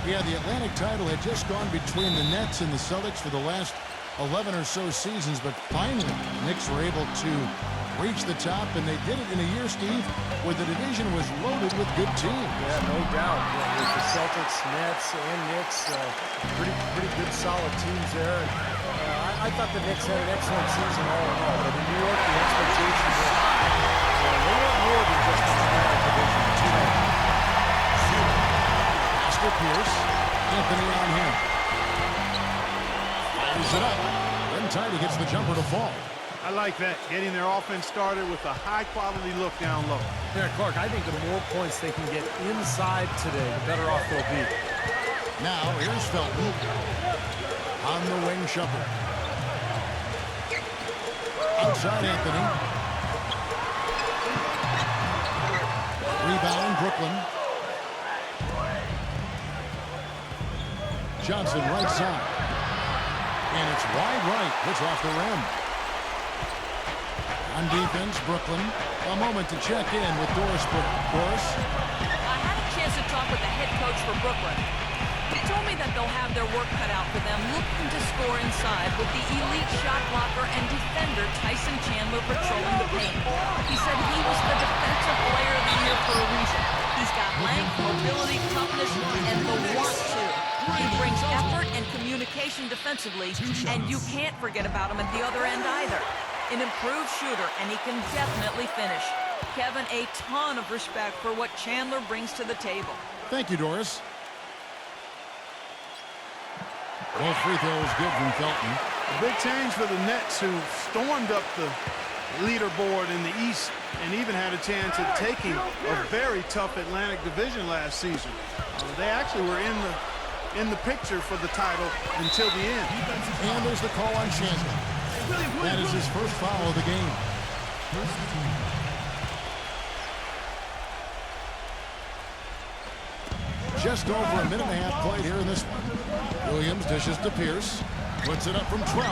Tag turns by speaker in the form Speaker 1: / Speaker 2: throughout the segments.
Speaker 1: Yeah, the Atlantic title had just gone between the Nets and the Celtics for the last 11 or so seasons, but finally, the Knicks were able to reach the top, and they did it in a year, Steve, where the division was loaded with good teams.
Speaker 2: Yeah, no doubt. Yeah, with the Celtics, Nets, and Knicks, pretty good, solid teams there. And, I thought the Knicks had an excellent season all in all, but in New York, the expectations were high. So they want more than just an Atlantic division tonight.
Speaker 1: Pierce, Anthony on him. Fires it up. Then Tidy gets the jumper to fall.
Speaker 3: I like that, getting their offense started with a high-quality look down low.
Speaker 2: Yeah, Clark, I think the more points they can get inside today, the better off they'll be.
Speaker 1: Now, here's Felton. On the wing, Shumpert. Outside, Anthony. Rebound, Brooklyn. Johnson, right side. And it's wide right. It's off the rim. On defense, Brooklyn. A moment to check in with Doris. Doris?
Speaker 4: I had a chance to talk with the head coach for Brooklyn. He told me that they'll have their work cut out for them looking to score inside with the elite shot blocker and defender Tyson Chandler patrolling the paint. He said he was the defensive player of the year for a reason. He's got length, mobility, toughness, and the want to. He brings effort and communication defensively, and you can't forget about him at the other end either. An improved shooter, and he can definitely finish. Kevin, a ton of respect for what Chandler brings to the table.
Speaker 1: Thank you, Doris. Both free throws good from Felton.
Speaker 3: A big change for the Nets, who stormed up the leaderboard in the East and even had a chance at taking a very tough Atlantic division last season. They actually were in the picture for the title until the end.
Speaker 1: And there's the call on Chandler. That is his first foul of the game. Just over a minute and a half played here in this one. Williams dishes to Pierce. Puts it up from 12.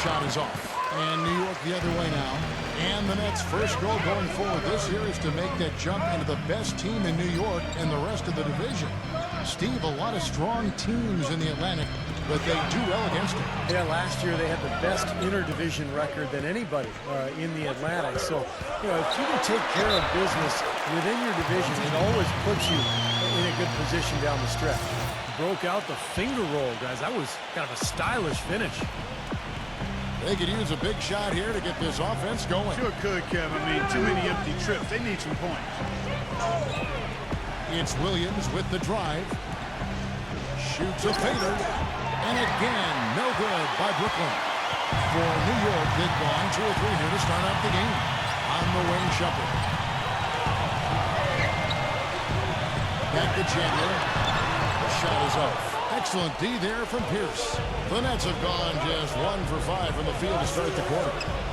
Speaker 1: Shot is off. And New York the other way now. And the Nets' first goal going forward this year is to make that jump into the best team in New York and the rest of the division. Steve, a lot of strong teams in the Atlantic, but they do well against it.
Speaker 2: Yeah, last year they had the best interdivision record than anybody in the Atlantic. So, you know, if you can take care of business within your division, it always puts you in a good position down the stretch. Broke out the finger roll, guys. That was kind of a stylish finish.
Speaker 1: They could use a big shot here to get this offense going.
Speaker 3: Sure could, Kevin. I mean, too many empty trips. They need some points.
Speaker 1: It's Williams with the drive. Shoots a fader. And again, no good by Brooklyn. For New York, they've gone 2 or 3 here to start out the game. On the wing, Shumpert. Back to Chandler. The shot is off. Excellent D there from Pierce. The Nets have gone just 1 for 5 from the field to start the quarter.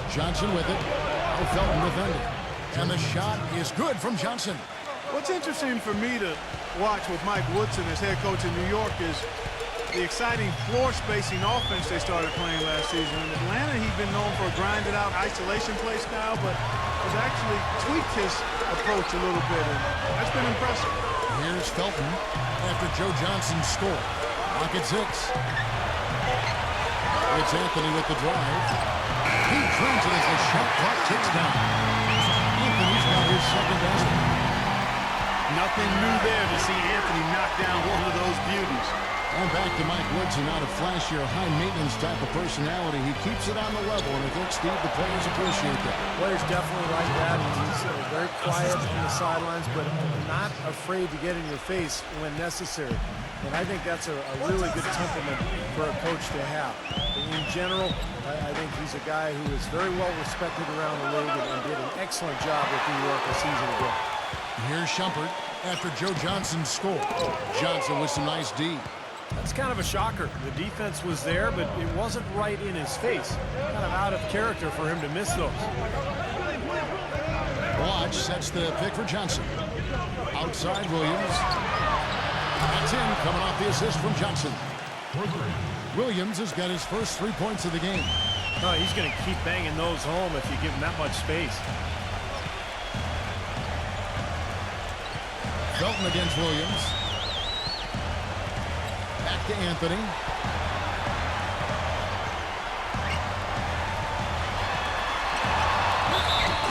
Speaker 1: Johnson with it. Now Felton defending. And the shot is good from Johnson.
Speaker 3: What's interesting for me to watch with Mike Woodson as head coach in New York is the exciting floor spacing offense they started playing last season. In Atlanta, he's been known for a grinded out isolation play style, but has actually tweaked his approach a little bit, and that's been impressive.
Speaker 1: Here's Felton after Joe Johnson's score. Rockets 6. It's Anthony with the drive. He drains it as the shot clock ticks down. Anthony's got his second basket.
Speaker 3: Nothing new there to see Anthony knock down one of those beauties.
Speaker 1: And back to Mike Woodson, not a flashier, high-maintenance type of personality. He keeps it on the level, and I think, Steve, the players appreciate that.
Speaker 2: Players definitely like that. He's very quiet on the sidelines, but not afraid to get in your face when necessary. And I think that's a really good temperament for a coach to have. In general, I think he's a guy who is very well respected around the league and did an excellent job with New York a season ago.
Speaker 1: Here's Shumpert after Joe Johnson's score. Johnson with some nice D.
Speaker 2: That's kind of a shocker. The defense was there, but it wasn't right in his face. Kind of out of character for him to miss those.
Speaker 1: Watch sets the pick for Johnson. Outside Williams. That's in, coming off the assist from Johnson. Williams has got his first 3 points of the game.
Speaker 2: Oh, he's going to keep banging those home if you give him that much space.
Speaker 1: Felton against Williams. Back to Anthony.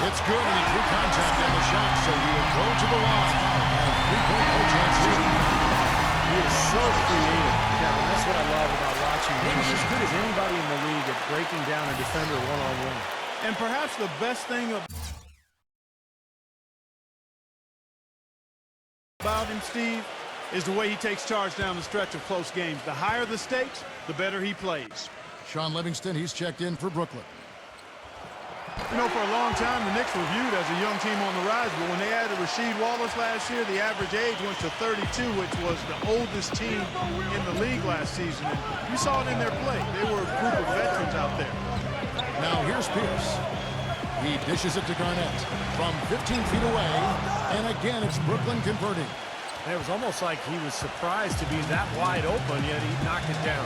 Speaker 1: It's good, and he drew contact on the shot, so he will go to the line. And three-point no chance shooting.
Speaker 2: He is so creative, Kevin. That's what I love about watching him. He's as good as anybody in the league at breaking down a defender one-on-one.
Speaker 3: And perhaps the best thing about him, Steve, is the way he takes charge down the stretch of close games. The higher the stakes, the better he plays.
Speaker 1: Shaun Livingston, he's checked in for Brooklyn.
Speaker 3: You know, for a long time, the Knicks were viewed as a young team on the rise, but when they added Rasheed Wallace last year, the average age went to 32, which was the oldest team in the league last season. And you saw it in their play. They were a group of veterans out there.
Speaker 1: Now here's Pierce. He dishes it to Garnett from 15 feet away, and again it's Brooklyn converting.
Speaker 2: And it was almost like he was surprised to be that wide open, yet he knocked it down.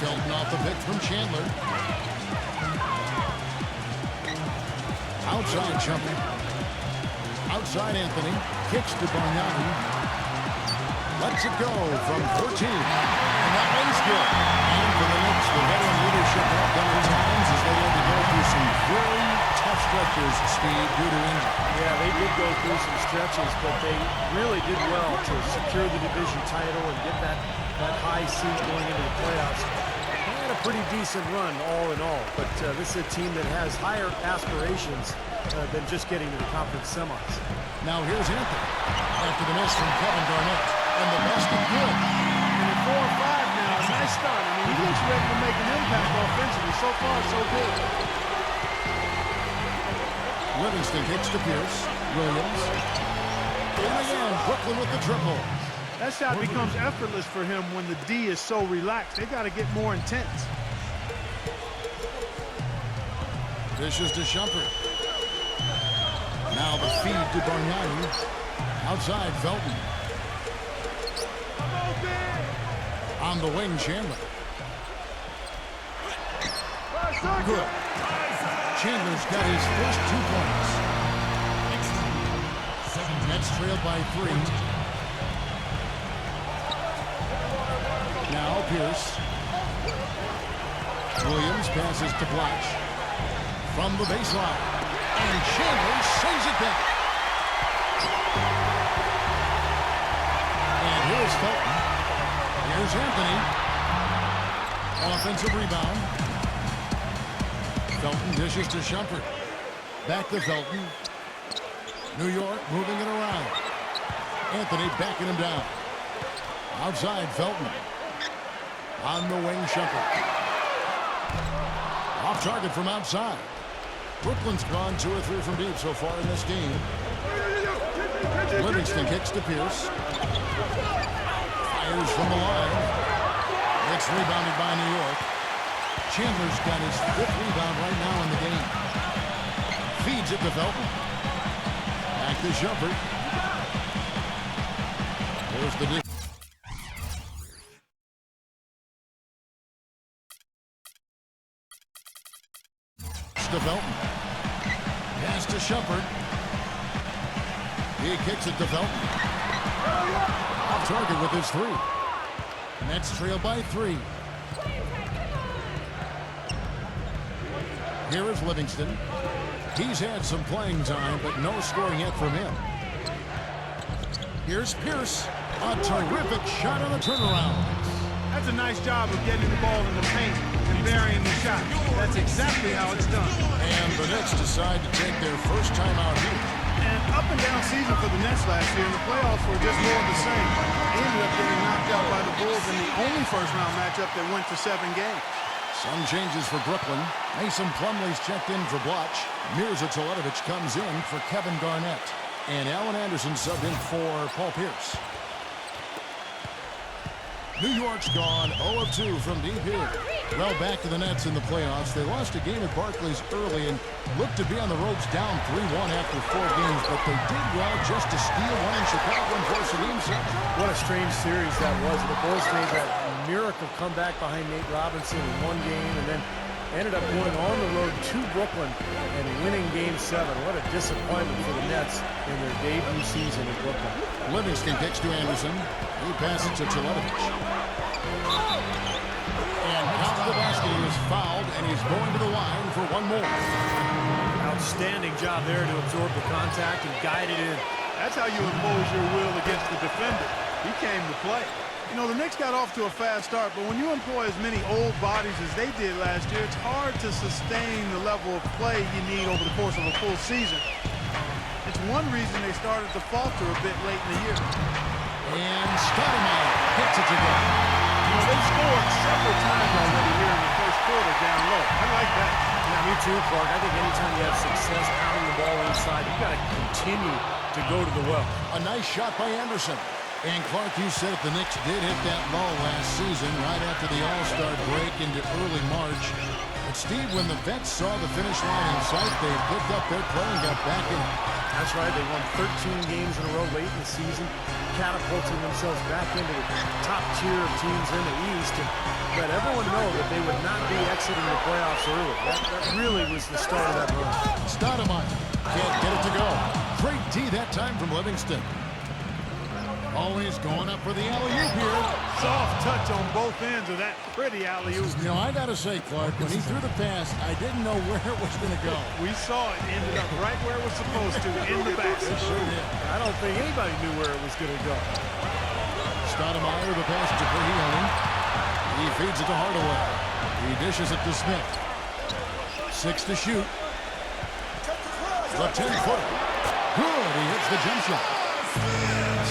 Speaker 1: Felton off the pick from Chandler. Outside jumping. Outside Anthony. Kicks to Bargnani. Lets it go from 14. And that one's good. And for the Knicks, the veteran leadership helped them at times as they had to go through some very tough stretches, Steve, due to injury.
Speaker 2: Yeah, they did go through some stretches, but they really did well to secure the division title and get that high seed going into the playoffs. They had a pretty decent run all in all, but this is a team that has higher aspirations than just getting to the conference semis.
Speaker 1: Now here's Anthony after the miss from Kevin Garnett. And the best is good.
Speaker 3: And at 4 or 5 now, a nice start. I mean, he looks ready to make an impact offensively. So far, so good.
Speaker 1: Livingston kicks to Pierce. Williams. And again, Brooklyn with the triple.
Speaker 3: That shot becomes effortless for him when the D is so relaxed. They've got to get more intense.
Speaker 1: Dishes to Shumpert. Now the feed to Bargnani. Outside, Felton. On the wing, Chandler. Good. Chandler's got his first 2 points. Nets trailed by 3. Now Pierce. Williams passes to Blatch. From the baseline. And Chandler sends it back. And here's Felton. Here's Anthony. Offensive rebound. Felton dishes to Shumpert. Back to Felton. New York moving it around. Anthony backing him down. Outside Felton. On the wing, Shumpert. Off target from outside. Brooklyn's gone 2 or 3 from deep so far in this game. Livingston kicks to Pierce. Fires from the line. It's rebounded by New York. Chandler's got his 5th rebound right now in the game. Feeds it to Felton. Back to Shumpert. There's the to Felton. Pass to Shumpert. He kicks it to Felton. Off target with his 3. Nets trail by 3. Here is Livingston. He's had some playing time, but no scoring yet from him. Here's Pierce. A terrific shot on the turnaround.
Speaker 3: That's a nice job of getting the ball in the paint and burying the shot. That's exactly how it's done.
Speaker 1: And the Knicks decide to take their first time out here.
Speaker 3: And up and down season for the Nets last year, and the playoffs were just more of the same. They ended up getting knocked out by the Bulls in the only first-round matchup that went to 7 games.
Speaker 1: Some changes for Brooklyn. Mason Plumlee's checked in for Blatch. Mirza Teletovic comes in for Kevin Garnett. And Allen Anderson subbed in for Paul Pierce. New York's gone 0 of 2 from deep here. Well, back to the Nets in the playoffs. They lost a game at Barclays early and looked to be on the ropes down 3-1 after 4 games, but they did well just to steal one in Chicago and force a game set.
Speaker 2: What a strange series that was. The Bulls made that miracle comeback behind Nate Robinson in 1 game, and then ended up going on the road to Brooklyn and winning Game 7. What a disappointment for the Nets in their debut season in Brooklyn.
Speaker 1: Livingston kicks to Anderson. He passes to Chiletovich. And counts the basket. He is fouled, and he's going to the line for one more.
Speaker 2: Outstanding job there to absorb the contact and guide it in.
Speaker 3: That's how you impose your will against the defender. He came to play. You know, the Knicks got off to a fast start, but when you employ as many old bodies as they did last year, it's hard to sustain the level of play you need over the course of a full season. It's one reason they started to falter a bit late in the year.
Speaker 1: And Stoudemire hits it to go.
Speaker 3: You know, they scored several times already here in the first quarter down low. I like that.
Speaker 2: Yeah, me too, Clark. I think anytime you have success pounding the ball inside, you've got to continue to go to the well.
Speaker 1: A nice shot by Anderson. And Clark, you said it, the Knicks did hit that lull last season right after the All-Star break into early March. But Steve, when the vets saw the finish line in sight, they picked up their play and got back in it.
Speaker 2: That's right. They won 13 games in a row late in the season, catapulting themselves back into the top tier of teams in the East, and let everyone know that they would not be exiting the playoffs early. That really was the start of that run.
Speaker 1: Stoudemire can't get it to go. Great D that time from Livingston. Always going up for the alley-oop here.
Speaker 3: Soft touch on both ends of that pretty alley-oop.
Speaker 1: You know, I got to say, Clark, when he threw the pass, I didn't know where it was going to go.
Speaker 3: We saw it ended up right where it was supposed to, in the basket.
Speaker 1: Sure did.
Speaker 2: I don't think anybody knew where it was going to go.
Speaker 1: Stoudemire, the pass to Prehioni. He feeds it to Hardaway. He dishes it to Smith. 6 to shoot. The 10-footer. Good. He hits the jump shot.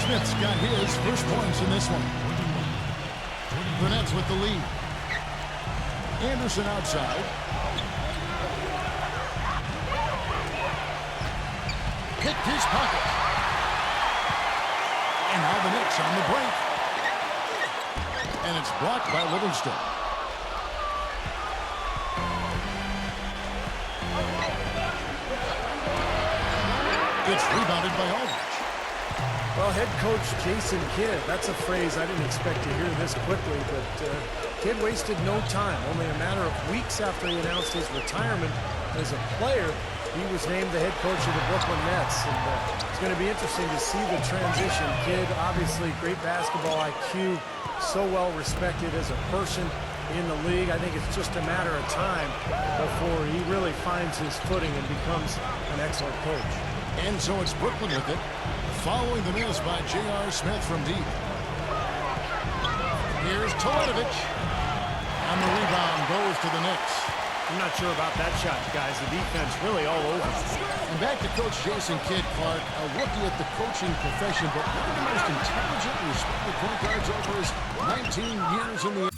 Speaker 1: Smith's got his first points in this one. The Nets with the lead. Anderson outside. Picked his pocket. And now the Knicks on the break. And it's blocked by Livingston. It's rebounded by Aldridge.
Speaker 2: Well, head coach Jason Kidd, that's a phrase I didn't expect to hear this quickly, but Kidd wasted no time. Only a matter of weeks after he announced his retirement as a player, he was named the head coach of the Brooklyn Nets. And it's going to be interesting to see the transition. Kidd, obviously great basketball IQ, so well respected as a person in the league. I think it's just a matter of time before he really finds his footing and becomes an excellent coach.
Speaker 1: And so it's Brooklyn with it, following the miss by J.R. Smith from deep. Here's Chiletovich. And the rebound goes to the Knicks.
Speaker 2: I'm not sure about that shot, guys. The defense really all over.
Speaker 1: And back to Coach Jason Kidd, Clark, a rookie at the coaching profession, but one of the most intelligent and respected point guards over his 19 years in the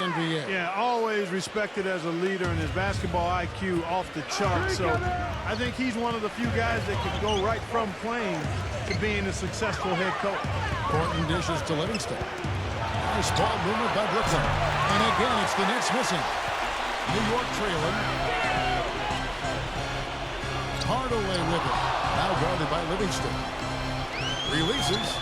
Speaker 1: NBA.
Speaker 3: Yeah, always respected as a leader, and his basketball IQ off the chart. So I think he's one of the few guys that could go right from playing to being a successful head coach.
Speaker 1: Thornton dishes to Livingston. Nice ball movement by Brooklyn. And again, it's the Nets missing. New York trailing. Hardaway with it. Now guarded by Livingston. Releases.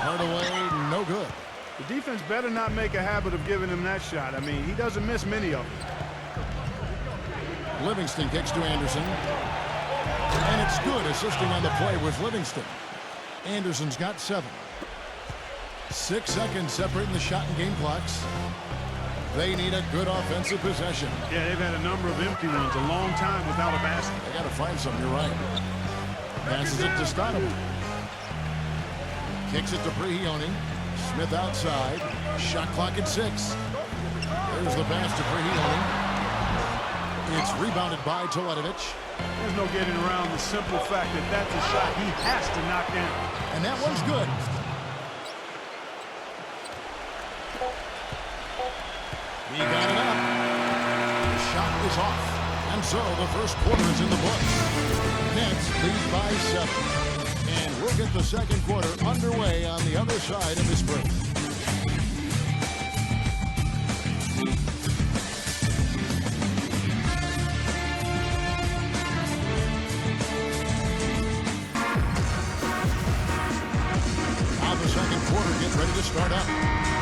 Speaker 1: Hardaway, no good.
Speaker 3: The defense better not make a habit of giving him that shot. I mean, he doesn't miss many of them.
Speaker 1: Livingston kicks to Anderson. And it's good, assisting on the play with Livingston. Anderson's got 7. 6 seconds separating the shot and game clocks. They need a good offensive possession.
Speaker 3: Yeah, they've had a number of empty ones, a long time without a basket.
Speaker 1: They got to find some, you're right. Passes it to Stoudemire. Kicks it to Prehioni. Smith outside. Shot clock at 6. There's the pass to Prehioni. It's rebounded by Chiletovich.
Speaker 3: There's no getting around the simple fact that that's a shot he has to knock down.
Speaker 1: And that one's good. He got it up. The shot is off. And so the first quarter is in the books. Nets lead by 7. And we'll get the second quarter underway on the other side of this break.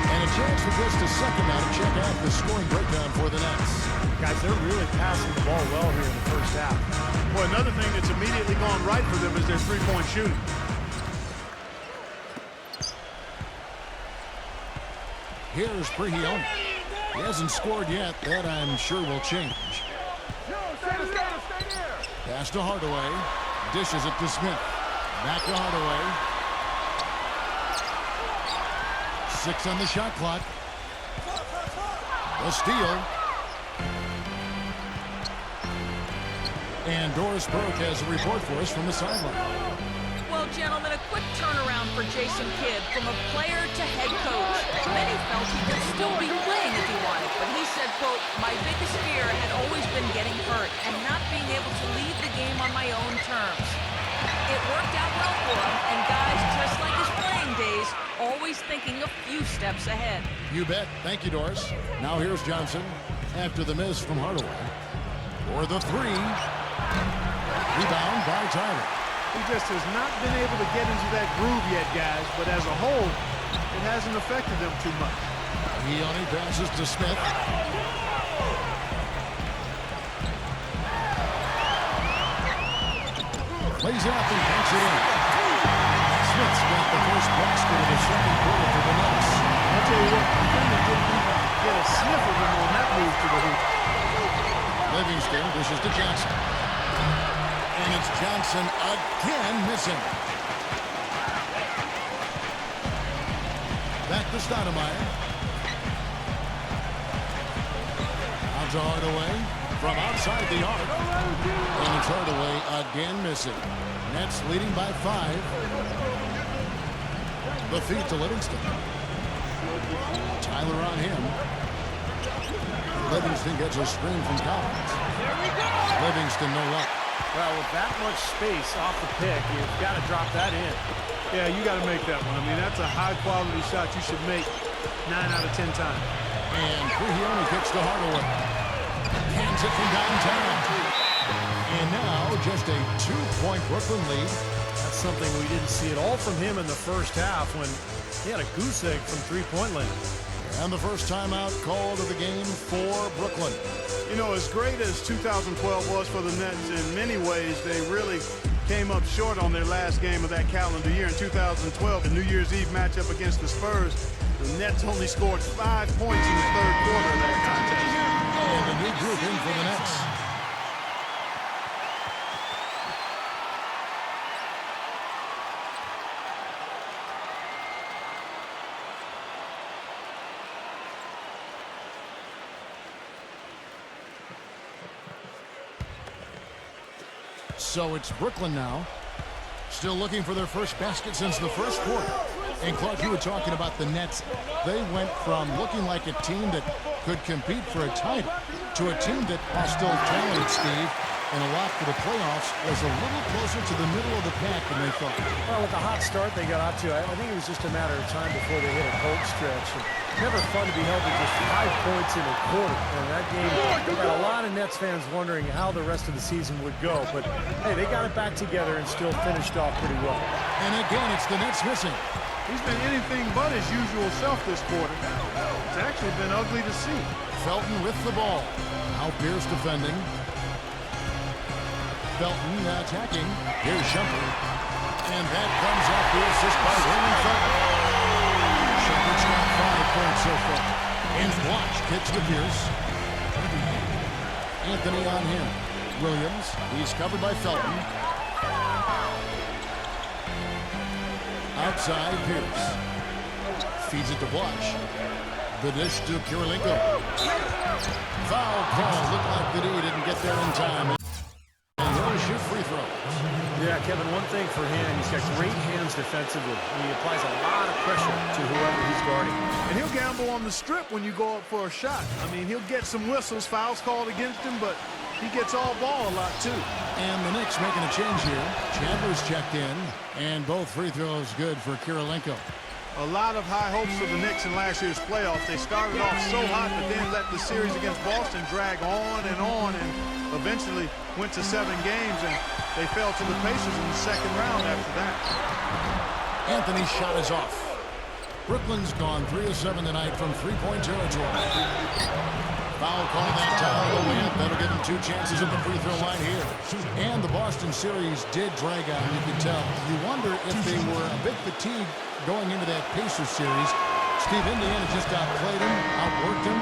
Speaker 1: And a chance for just a second now to check out the scoring breakdown for the Nets.
Speaker 2: Guys, they're really passing the ball well here in the first half.
Speaker 3: Well, another thing that's immediately gone right for them is their three-point shooting.
Speaker 1: Here's Prehion. He hasn't scored yet. That, I'm sure, will change. Pass to Hardaway. Dishes it to Smith. Back to Hardaway. 6 on the shot clock. A steal. And Doris Burke has a report for us from the sideline.
Speaker 4: Well, gentlemen, a quick turnaround for Jason Kidd from a player to head coach. Many felt he could still be playing if he wanted, but he said, quote, "My biggest fear had always been getting hurt and not being able to leave the game on my own terms." It worked out well for him, and guys, just like his playing days, always thinking a few steps ahead.
Speaker 1: You bet. Thank you, Doris. Now here's Johnson after the miss from Hardaway. For the three. Rebound by Tyler.
Speaker 3: He just has not been able to get into that groove yet, guys, but as a whole, it hasn't affected them too much.
Speaker 1: He only passes to Smith. Lays it up and banks it in. Smith's got the first basket of the second quarter for the Nets.
Speaker 3: I'll tell you what, the defender didn't even get a sniff of him on that move to the hoop.
Speaker 1: Livingston dishes to Johnson. And it's Johnson again missing. Back to Stoudemire. Out to Hardaway from outside the arc. And it's Hardaway again missing. Nets leading by 5. The feed to Livingston. Tyler on him. Livingston gets a screen from Collins. Livingston no luck.
Speaker 2: Well, with that much space off the pick, you've got to drop that in.
Speaker 3: Yeah, you got to make that one. I mean, that's a high-quality shot you should make 9 out of 10 times.
Speaker 1: And Prehion kicks to Hardaway. Hands it from downtown. And now just a 2-point Brooklyn lead.
Speaker 2: That's something we didn't see at all from him in the first half when he had a goose egg from three-point land.
Speaker 1: And the first timeout called of the game for Brooklyn.
Speaker 3: You know, as great as 2012 was for the Nets, in many ways, they really came up short on their last game of that calendar year. In 2012, the New Year's Eve matchup against the Spurs, the Nets only scored 5 points in the third quarter of that contest.
Speaker 1: And a new group in for the Nets. So it's Brooklyn now. Still looking for their first basket since the first quarter. And Clark, you were talking about the Nets. They went from looking like a team that could compete for a title to a team that, while still talented, Steve, and a lot for the playoffs, was a little closer to the middle of the pack than they thought.
Speaker 2: Well, with the hot start they got out to, I think it was just a matter of time before they hit a cold stretch. And never fun to be held to just 5 points in a quarter. And that game got a lot of Nets fans wondering how the rest of the season would go. But, hey, they got it back together and still finished off pretty well.
Speaker 1: And again, it's the Nets missing.
Speaker 3: He's been anything but his usual self this quarter. It's actually been ugly to see.
Speaker 1: Felton with the ball. Now Pierce defending. Felton attacking. Here's Shumpert. And that comes off the assist by Raymond Felton. Shumpert's got 5 points so far. And watch kicks to Pierce. Anthony on him. Williams. He's covered by Felton. Outside Pierce. Feeds it to Blush. The dish to Kirilenko. Foul call. Looked like the D didn't get there in time. And he'll shoot free throws.
Speaker 2: Yeah, Kevin, one thing for him, he's got great hands defensively. He applies a lot of pressure to whoever he's guarding.
Speaker 3: And he'll gamble on the strip when you go up for a shot. I mean, he'll get some whistles, fouls called against him, but he gets all ball a lot, too.
Speaker 1: And the Knicks making a change here. Chandler's checked in, and both free throws good for Kirilenko.
Speaker 3: A lot of high hopes for the Knicks in last year's playoffs. They started off so hot, but then let the series against Boston drag on, and eventually went to 7 games, and they fell to the Pacers in the second round after that.
Speaker 1: Anthony's shot is off. Brooklyn's gone 3 of 7 tonight from three-point territory. Foul call that time. That'll give him 2 chances at the free throw line here. And the Boston series did drag out, you can tell. You wonder if they were a bit fatigued going into that Pacers series. Steve, Indiana just outplayed him, outworked him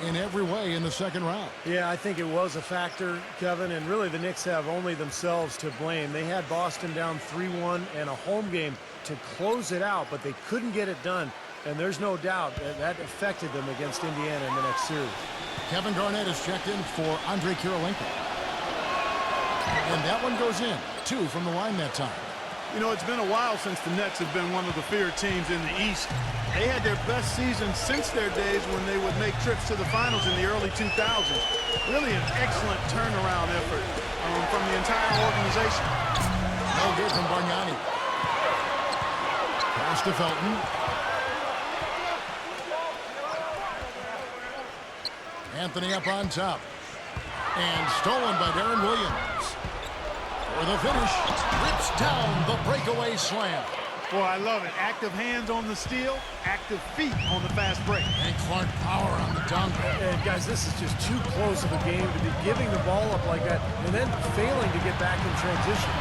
Speaker 1: in every way in the second round.
Speaker 2: Yeah, I think it was a factor, Kevin, and really the Knicks have only themselves to blame. They had Boston down 3-1 and a home game to close it out, but they couldn't get it done. And there's no doubt that affected them against Indiana in the next series.
Speaker 1: Kevin Garnett is checked in for Andre Kirilenko. And that one goes in. 2 from the line that time.
Speaker 3: You know, it's been a while since the Nets have been one of the feared teams in the East. They had their best season since their days when they would make trips to the finals in the early 2000s. Really an excellent turnaround effort from the entire organization.
Speaker 1: No good from Bargnani. Pass to Felton. Anthony up on top. And stolen by Darren Williams. For the finish. Rips down the breakaway slam.
Speaker 3: Boy, I love it. Active hands on the steal, active feet on the fast break.
Speaker 1: And Clark power on the dunk.
Speaker 2: And guys, this is just too close of a game to be giving the ball up like that and then failing to get back in transition.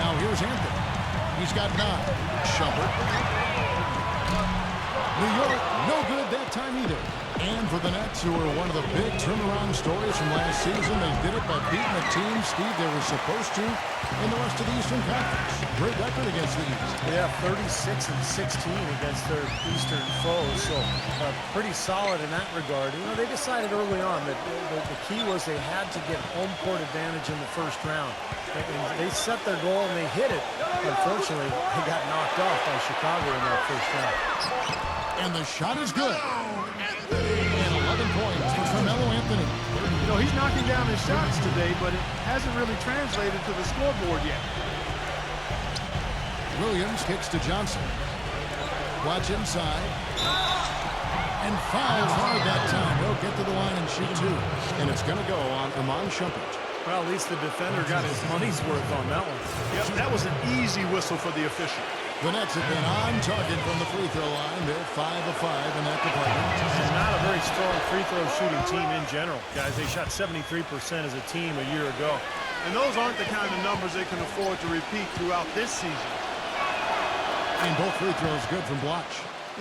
Speaker 1: Now here's Anthony. He's got 9. Shumpert. New York, no good that time either. And for the Nets, who were one of the big turnaround stories from last season, they did it by beating a team, Steve, they were supposed to in the rest of the Eastern Conference. Great record against the East.
Speaker 2: Yeah, 36-16 against their Eastern foes, so pretty solid in that regard. You know, they decided early on that the key was they had to get home court advantage in the first round. And they set their goal and they hit it. Unfortunately, they got knocked off by Chicago in that first round.
Speaker 1: And the shot is good. And 11 points for Carmelo Anthony.
Speaker 3: You know, he's knocking down his shots today, but it hasn't really translated to the scoreboard yet.
Speaker 1: Williams kicks to Johnson. Watch inside. And fouls hard that time. He'll get to the line and shoot 2. And it's going to go on Iman Shumpert.
Speaker 2: Well, at least the defender got his money's worth on that one.
Speaker 3: Yep, that was an easy whistle for the official.
Speaker 1: The Nets have been on target from the free throw line. They're 5 of 5 in that department.
Speaker 2: It's not a very strong free throw shooting team in general. Guys, they shot 73% as a team a year ago.
Speaker 3: And those aren't the kind of numbers they can afford to repeat throughout this season.
Speaker 1: And both free throws good from Bloch.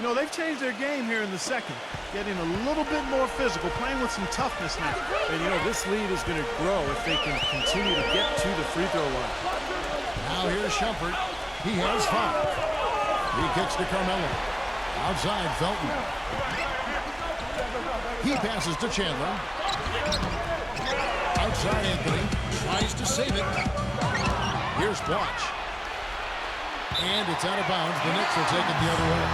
Speaker 3: You know, they've changed their game here in the second, getting a little bit more physical, playing with some toughness now.
Speaker 2: And, you know, this lead is going to grow if they can continue to get to the free throw line.
Speaker 1: Now here's Shumpert. He has 5. He kicks to Carmelo. Outside, Felton. He passes to Chandler. Outside, Anthony. Tries to save it. Here's Bloch. And it's out of bounds. The Knicks will take it the other way.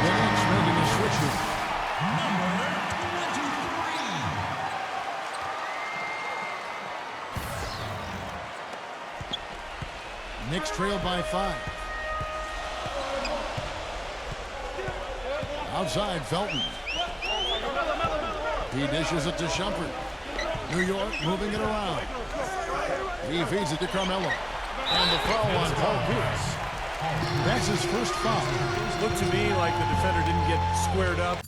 Speaker 1: The Knicks making a switch here. Knicks trailed by 5. Outside, Felton. He dishes it to Shumpert. New York moving it around. He feeds it to Carmelo. And the foul on Paul Pierce. That's his first foul.
Speaker 2: It looked to me like the defender didn't get squared up.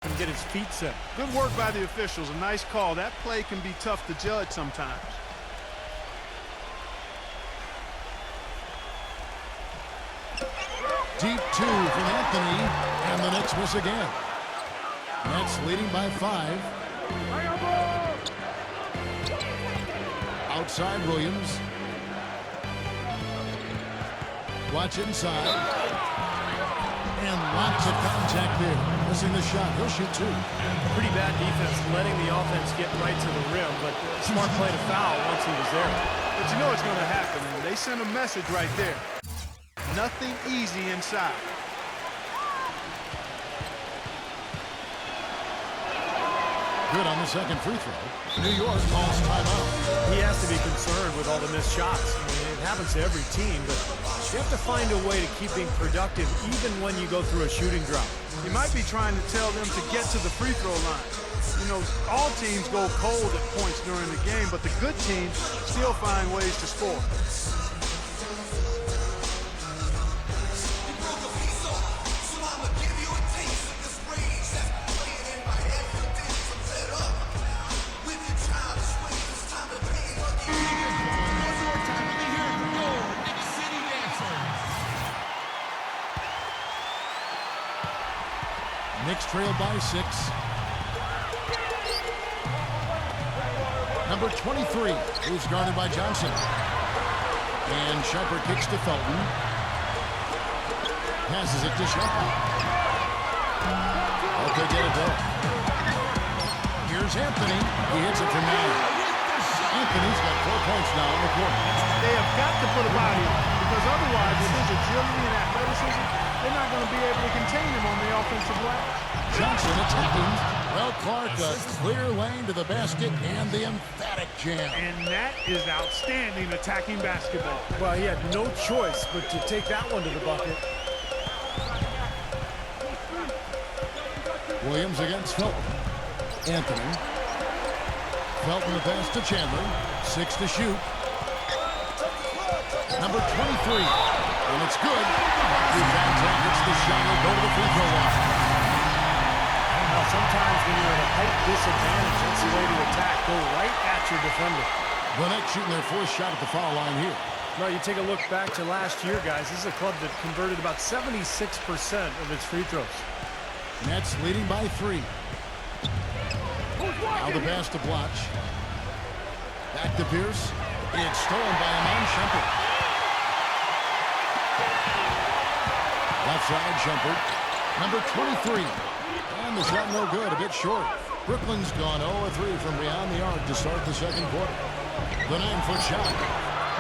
Speaker 2: And get his feet set.
Speaker 3: Good work by the officials. A nice call. That play can be tough to judge sometimes.
Speaker 1: Deep 2 from Anthony. And the Knicks miss again. Nets leading by 5. Outside, Williams. Watch inside. And lots of contact there. Missing the shot. He'll shoot 2.
Speaker 2: Pretty bad defense, letting the offense get right to the rim, but smart play to foul once he was there.
Speaker 3: But you know it's going to happen. They sent a message right there. Nothing easy inside.
Speaker 1: good on the second free throw. New York calls timeout.
Speaker 2: He has to be concerned with all the missed shots. I mean, it happens to every team, but you have to find a way to keep being productive even when you go through a shooting drought.
Speaker 3: He might be trying to tell them to get to the free throw line. You know, all teams go cold at points during the game, but the good teams still find ways to score.
Speaker 1: Knicks trail by 6. Number 23 is guarded by Johnson. And Shumpert kicks to Felton. Passes it to Shumpert. Okay, get it though. Here's Anthony. He hits it from 9. Anthony's got 4 points now in the quarter.
Speaker 3: They have got to put a body on him, because otherwise, with his agility and athleticism, they're not going to be able to contain him on the offensive glass.
Speaker 1: Johnson attacking. Well, Clark, a clear lane to the basket and the emphatic jam.
Speaker 3: And that is outstanding attacking basketball.
Speaker 2: Well, he had no choice but to take that one to the bucket.
Speaker 1: Williams against Felton. Anthony. Felton the pass to Chandler. 6 to shoot. Number 23. And it's good. Van gets the shot and go to the free throw line.
Speaker 2: Now, sometimes when you're at a height disadvantage, that's the way to attack. Go right at your defender.
Speaker 1: The Knicks shooting their 4th shot at the foul line here.
Speaker 2: No, you take a look back to last year, guys. This is a club that converted about 76% of its free throws.
Speaker 1: Nets leading by 3. Now the pass to Blotch. Back to Pierce. It's stolen by Amon Shumpert. Left side, Shumpert. Number 23. And the shot no good, a bit short. Brooklyn's gone 0-3 from beyond the arc to start the second quarter. The 9-foot shot.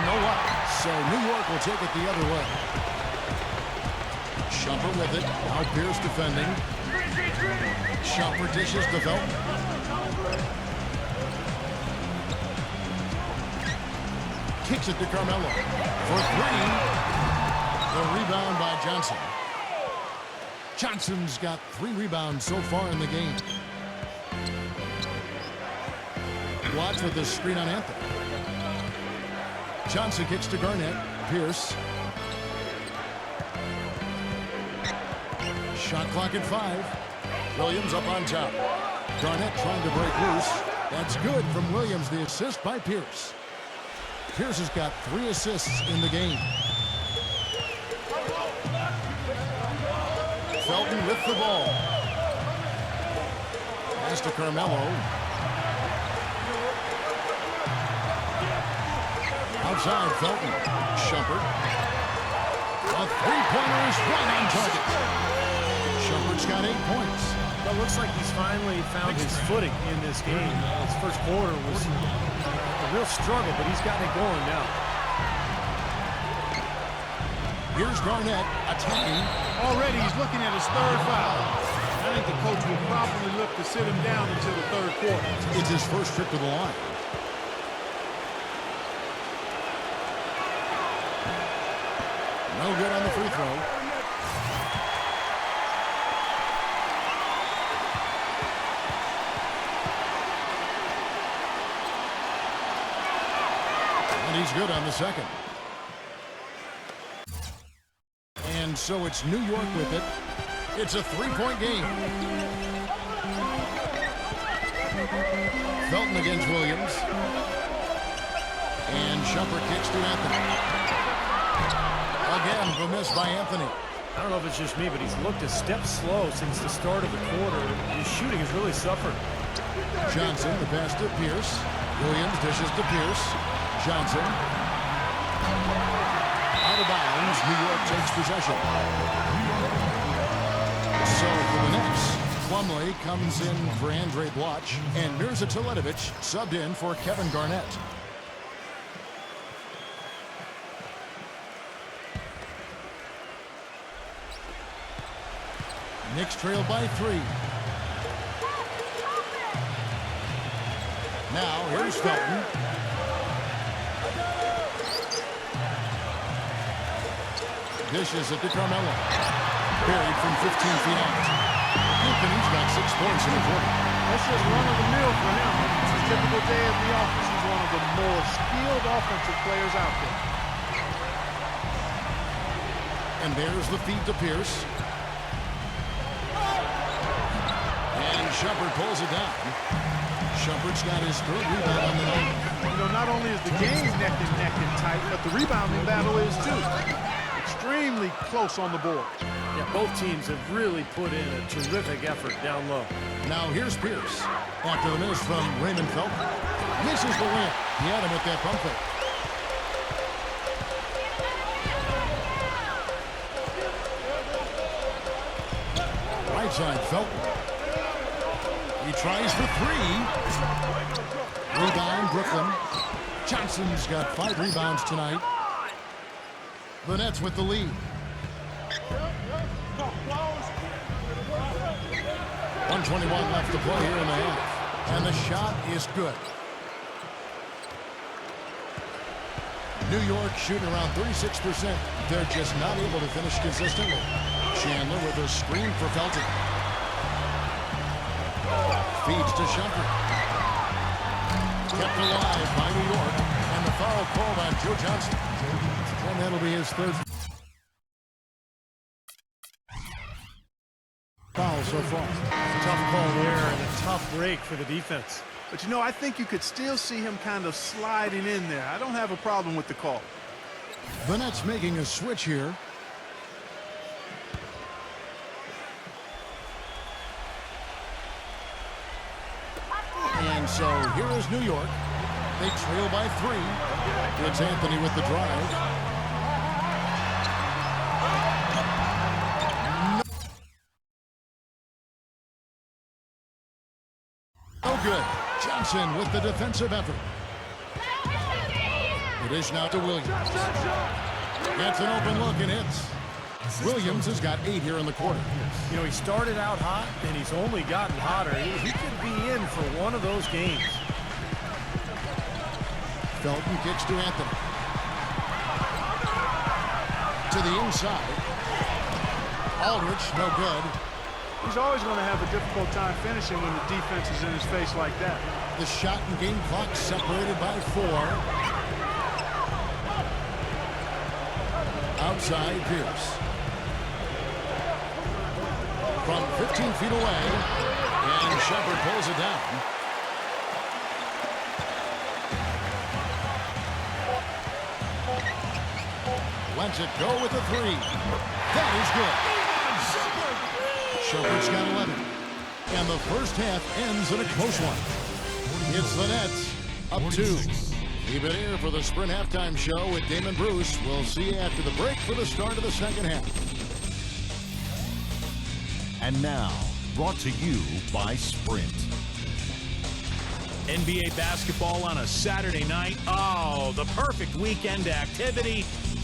Speaker 1: No up. So New York will take it the other way. Shumpert with it. Now Pierce defending. Shumpert dishes to Felton. Kicks it to Carmelo. For 3. The rebound by Johnson. Johnson's got 3 rebounds so far in the game. Watch with this screen on Anthony. Johnson kicks to Garnett. Pierce. Shot clock at 5. Williams up on top. Garnett trying to break loose. That's good from Williams. The assist by Pierce. Pierce has got 3 assists in the game. Felton with the ball. Pass to Carmelo. Outside, Felton. Shumpert. A 3-pointer is right on target. Shumpert's got 8 points.
Speaker 2: Well, it looks like he's finally found his footing in this game. His first quarter was a real struggle, but he's gotten it going now.
Speaker 1: Here's Garnett attacking.
Speaker 3: Already he's looking at his 3rd foul. I think the coach will probably look to sit him down until the 3rd quarter.
Speaker 1: It's his first trip to the line. No good on the free throw. And he's good on the second. And so it's New York with it. It's a 3-point game. Felton against Williams. And Shumpert kicks to Anthony. Again, the miss by Anthony.
Speaker 2: I don't know if it's just me, but he's looked a step slow since the start of the quarter. His shooting has really suffered.
Speaker 1: Johnson, the pass to Pierce. Williams dishes to Pierce. Johnson. Out of bounds. New York takes possession. So for the Knicks, Plumlee comes in for Andre Blotch, and Mirza Teletovic subbed in for Kevin Garnett. Knicks trail by 3. Now here's Felton. Dishes it to Carmelo. Buried from 15 feet out. Anthony's got 6 points in the quarter.
Speaker 3: That's just run-of-the-mill for him. It's a typical day at the office. He's one of the more skilled offensive players out there.
Speaker 1: And there's the feed to Pierce. And Shumpert pulls it down. Shumpert's got his 3rd rebound on the night.
Speaker 3: You know, not only is the game neck and tight, but the rebounding battle is too. Extremely close on the board.
Speaker 2: Yeah, both teams have really put in a terrific effort down low.
Speaker 1: Now here's Pierce. After the miss from Raymond Felton. Misses the win. He had him with that pump fake. Right side, Felton. He tries for 3. Rebound, Brooklyn. Johnson's got 5 rebounds tonight. The Nets with the lead. 1:21 left to play here in the half. And the shot is good. New York shooting around 36%. They're just not able to finish consistently. Chandler with a screen for Felton. Feeds to Shumpert. Kept alive by New York. And the foul called on Joe Johnson. And that'll be his 3rd foul so far.
Speaker 2: Tough call there and a tough break for the defense.
Speaker 3: But, you know, I think you could still see him kind of sliding in there. I don't have a problem with the call.
Speaker 1: The Nets making a switch here. And so here is New York. They trail by 3. It's Anthony with the drive. No good. Johnson with the defensive effort. It is now to Williams. Gets an open look and hits. Williams has got 8 here in the quarter.
Speaker 2: You know, he started out hot, and he's only gotten hotter. He could be in for one of those games.
Speaker 1: Felton kicks to Anthony. To the inside. Aldridge, no good.
Speaker 3: He's always going to have a difficult time finishing when the defense is in his face like that.
Speaker 1: The shot and game clock separated by 4. Outside Pierce. From 15 feet away. And Shumpert pulls it down. Lets it go with a 3. That is good. Shumpert's got 11. And the first half ends in a close one. It's the Nets up 2. Keep it here for the Sprint Halftime Show with Damon Bruce. We'll see you after the break for the start of the second half.
Speaker 5: And now, brought to you by Sprint.
Speaker 6: NBA basketball on a Saturday night. Oh, the perfect weekend activity.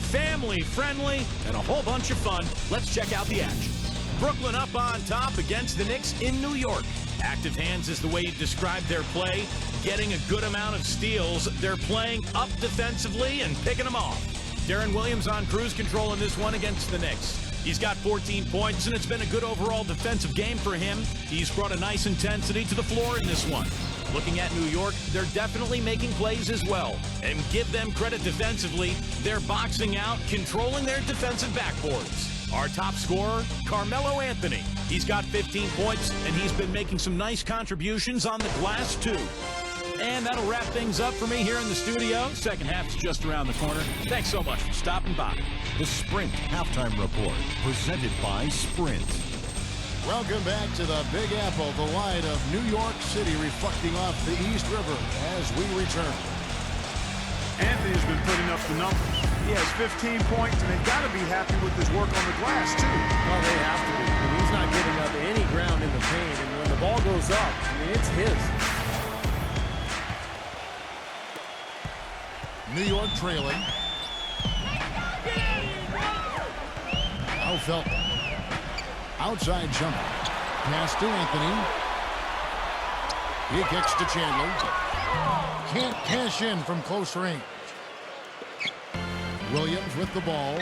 Speaker 6: Family friendly and a whole bunch of fun. Let's check out the action. Brooklyn up on top against the Knicks in New York. Active hands is the way you describe their play. Getting a good amount of steals. They're playing up defensively and picking them off. Darren Williams on cruise control in this one against the Knicks. He's got 14 points, and it's been a good overall defensive game for him. He's brought a nice intensity to the floor in this one. Looking at New York, they're definitely making plays as well. And give them credit defensively. They're boxing out, controlling their defensive backboards. Our top scorer, Carmelo Anthony. He's got 15 points, and he's been making some nice contributions on the glass, too. And that'll wrap things up for me here in the studio. Second half is just around the corner. Thanks so much for stopping by.
Speaker 5: The Sprint Halftime Report, presented by Sprint.
Speaker 1: Welcome back to the Big Apple, the light of New York City reflecting off the East River as we return.
Speaker 3: Anthony's been putting up the numbers. He has 15 points, and they've got to be happy with his work on the glass, too.
Speaker 2: Well, they have to be. I mean, he's not giving up any ground in the paint, and when the ball goes up, I mean, it's his.
Speaker 1: New York trailing. Now Felton. Outside jumper. Pass to Anthony. He kicks to Chandler. Can't cash in from close range. Williams with the ball.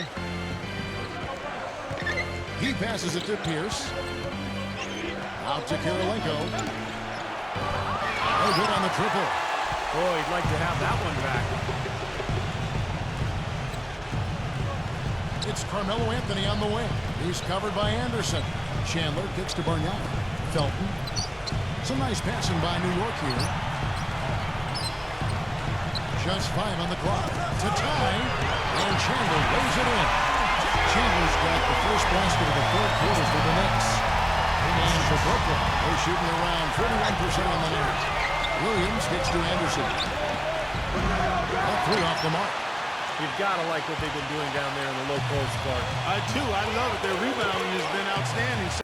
Speaker 1: He passes it to Pierce. Out to Kirilenko. No good on the triple.
Speaker 2: Boy, he'd like to have that one back.
Speaker 1: It's Carmelo Anthony on the wing. He's covered by Anderson. Chandler kicks to Bargnani. Felton. Some nice passing by New York here. Just 5 on the clock. To tie. And Chandler lays it in. Chandler's got the first basket of the third quarter for the Knicks. And for Brooklyn, they're shooting around 41% on the night. Williams kicks to Anderson. A 3 off the mark.
Speaker 2: You've got to like what they've been doing down there in the low post, Clark.
Speaker 3: I do. I love it. Their rebounding has been outstanding.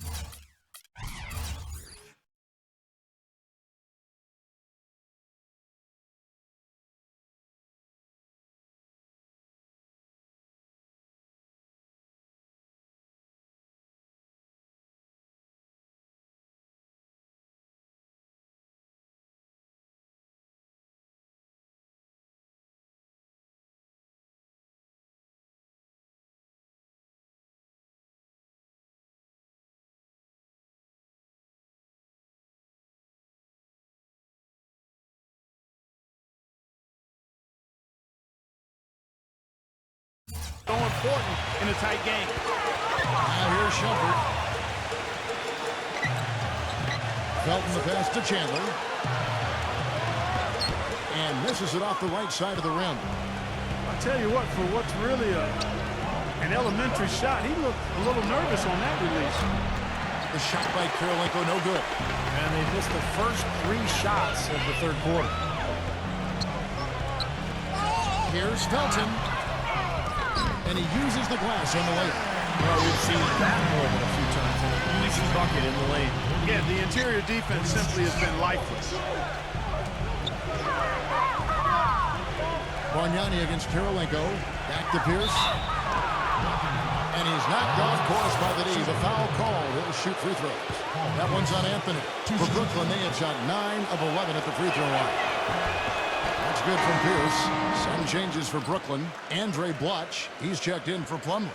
Speaker 3: So important in a tight game.
Speaker 1: Now here's Shumpert. Felton the pass to Chandler. And misses it off the right side of the rim.
Speaker 3: I'll tell you what, for what's really an elementary shot, he looked a little nervous on that release.
Speaker 1: The shot by Kirilenko, no good.
Speaker 2: And they missed the first 3 shots of the third quarter.
Speaker 1: Here's Felton. And he uses the glass on the lane.
Speaker 2: Well, we've seen that more than a few times. An easy bucket in the lane.
Speaker 3: Yeah, the interior defense simply has been lifeless.
Speaker 1: Bargnani against Kirilenko. Back to Pierce. And he's knocked off course by the D. The foul called. He'll shoot free throws. That one's on Anthony. For Brooklyn, they have shot 9 of 11 at the free throw line. That's good from Pierce. Some changes for Brooklyn. Andre Blotch, he's checked in for Plumlee.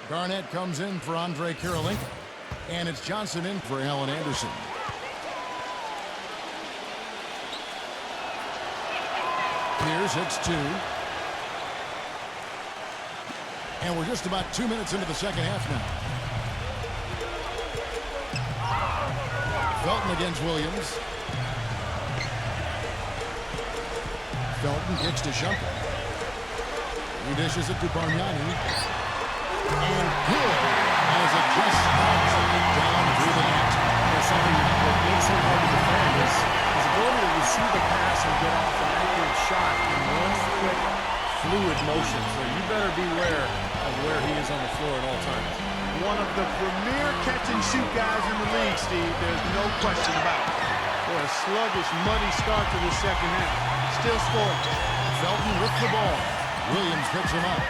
Speaker 1: Garnett comes in for Andre Kirilenko. And it's Johnson in for Allen Anderson. Pierce hits 2. And we're just about 2 minutes into the second half now. Felton against Williams. Felton kicks to Shumpert. He dishes it to Bargnani. And good as it just stops down through the net.
Speaker 2: There's something that makes him hard to defend is his ability to receive a pass and get off an accurate shot in one quick, fluid motion. So you better beware of where he is on the floor at all times.
Speaker 3: One of the premier catch-and-shoot guys in the league, Steve. There's no question about it. Boy, a sluggish, muddy start to the second half. Still scoring.
Speaker 1: Felton with the ball. Williams picks him up.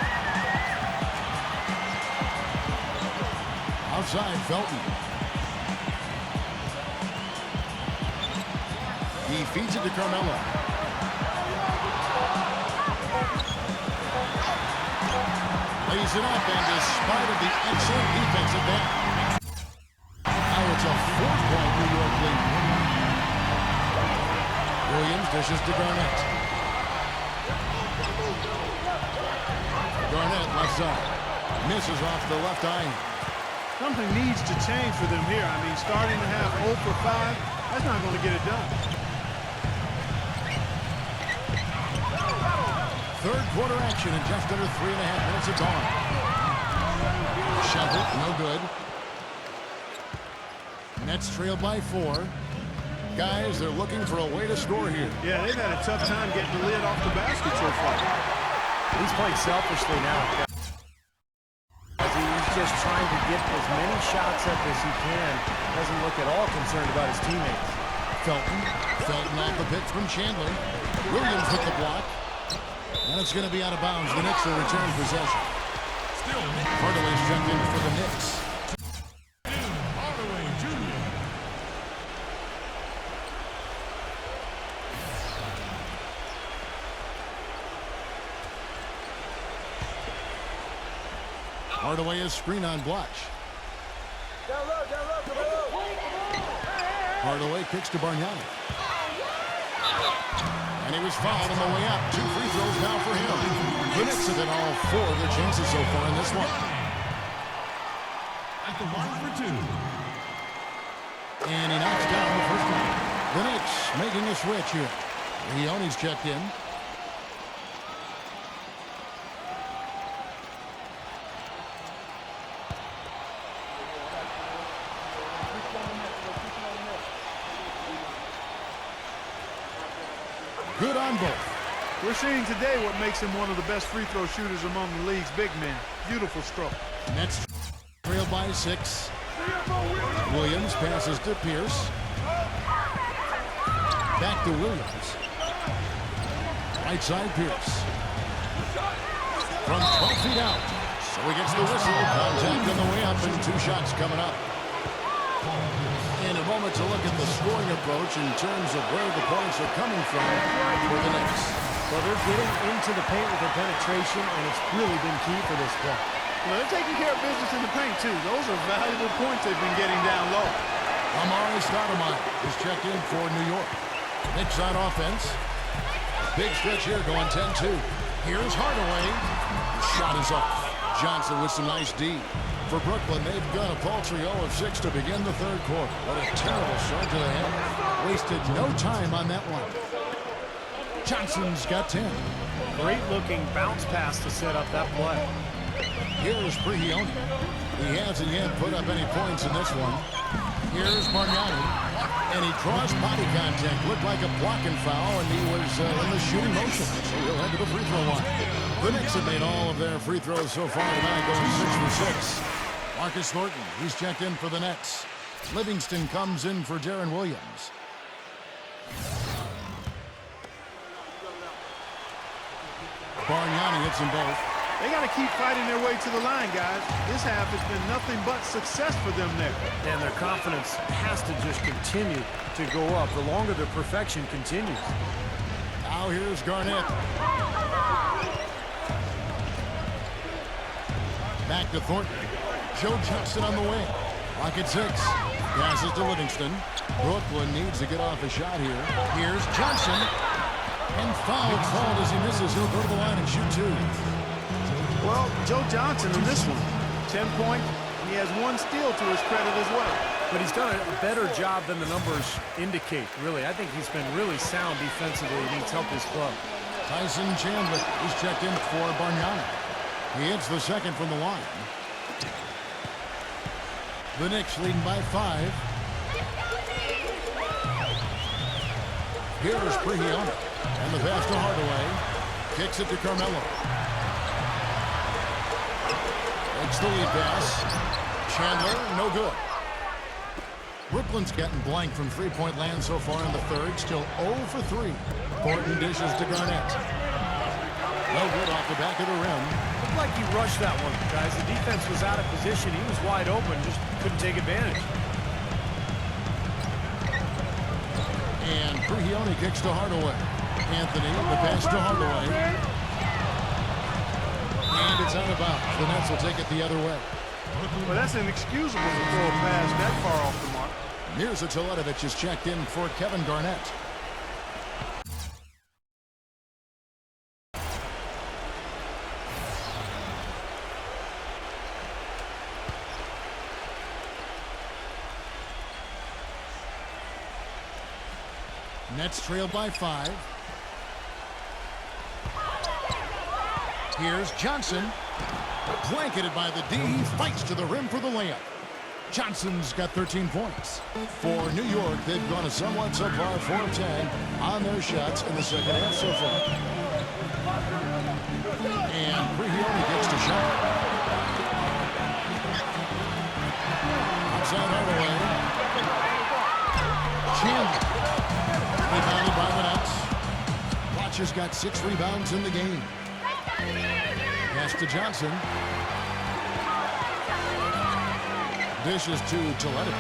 Speaker 1: Outside, Felton. He feeds it to Carmelo. Lays it up, and despite of the excellent defensive back. Now it's a 4-point New York lead. Williams dishes to Garnett. Garnett left side. Misses off the left eye.
Speaker 3: Something needs to change for them here. I mean, starting to have 0 for 5, that's not going to get it done.
Speaker 1: Third quarter action in just under 3.5 minutes of gone. Shumpert, no good. Nets trail by 4. Guys, they're looking for a way to score here.
Speaker 3: Yeah, they've had a tough time getting the lid off the basket so far.
Speaker 2: He's playing selfishly now. He's just trying to get as many shots up as he can. Doesn't look at all concerned about his teammates.
Speaker 1: Felton off the pitch from Chandler. Williams with the block. And it's going to be out of bounds. The Knicks will return possession. Hardaway's checked in for the Knicks. Hardaway is screen on Blatch. Hardaway kicks to Bargnani. And he was fouled on the way up. 2 free throws now for him. The Knicks have hit all 4 of their chances so far in this one.
Speaker 5: At the line for 2.
Speaker 1: And he knocks down the first one. The Knicks making a switch here. Leone's checked in. Good on both.
Speaker 3: We're seeing today what makes him one of the best free throw shooters among the league's big men. Beautiful stroke.
Speaker 1: Nets trail by 6. Williams passes to Pierce. Back to Williams. Right side Pierce. From 12 feet out. So he gets the whistle. Contact on the way up and 2 shots coming up. In a moment to look at the scoring approach in terms of where the points are coming from for the Knicks.
Speaker 2: Well, they're getting into the paint with their penetration, and it's really been key for this play.
Speaker 3: Well, they're taking care of business in the paint, too. Those are valuable points they've been getting down low.
Speaker 1: Amari Stoudemire is checked in for New York. Knicks on offense. Big stretch here going 10-2. Here's Hardaway. The shot is off. Johnson with some nice D. For Brooklyn, they've got a paltry 0 of 6 to begin the third quarter. What a terrible start to the half. Wasted no time on that one. Johnson's got 10.
Speaker 2: Great-looking bounce pass to set up that play.
Speaker 1: Here's Prigioni. He hasn't yet put up any points in this one. Here's Bargnani. And he draws body contact. Looked like a blocking foul, and he was in the shooting motion. So he'll head to the free throw line. The Knicks have made all of their free throws so far tonight, going 6 for 6. Marcus Thornton, he's checked in for the Nets. Livingston comes in for Deron Williams. Bargnani hits them both.
Speaker 3: They got to keep fighting their way to the line, guys. This half has been nothing but success for them there.
Speaker 2: And their confidence has to just continue to go up the longer their perfection continues.
Speaker 1: Now here's Garnett. Back to Thornton. Joe Johnson on the wing. Lock at 6. Passes to Livingston. Brooklyn needs to get off a shot here. Here's Johnson. And fouled as he misses. He'll go to the line and shoot 2.
Speaker 3: Well, Joe Johnson in this one, 10 points. He has 1 steal to his credit as well.
Speaker 2: But he's done a better job than the numbers indicate, really. I think he's been really sound defensively, and he's helped his club.
Speaker 1: Tyson Chandler is checked in for Bargnani. He hits the second from the line. The Knicks leading by 5. Here's Prigioni. And the pass to Hardaway. Kicks it to Carmelo. Makes the lead pass. Chandler, no good. Brooklyn's getting blank from three-point land so far in the third. Still 0 for 3. Thornton dishes to Garnett. No good off the back of the rim.
Speaker 2: Looked like he rushed that one, guys. The defense was out of position. He was wide open, just couldn't take advantage.
Speaker 1: And Prigioni kicks to Hardaway. Anthony, the pass to Hardaway. And it's out of bounds. The Nets will take it the other way.
Speaker 3: Well, that's inexcusable to throw a pass that far off the mark.
Speaker 1: Mirza Teletovic is checked in for Kevin Garnett. Nets trail by 5. Here's Johnson. Blanketed by the D. He fights to the rim for the layup. Johnson's got 13 points. For New York, they've gone a somewhat subpar 4 of 10 on their shots in the second half so far. And Prigioni gets to shot. Outside Hardaway. Chandler. Rebounded by the Nets. Watch has got 6 rebounds in the game. Pass to Johnson. Dishes to Teletovic.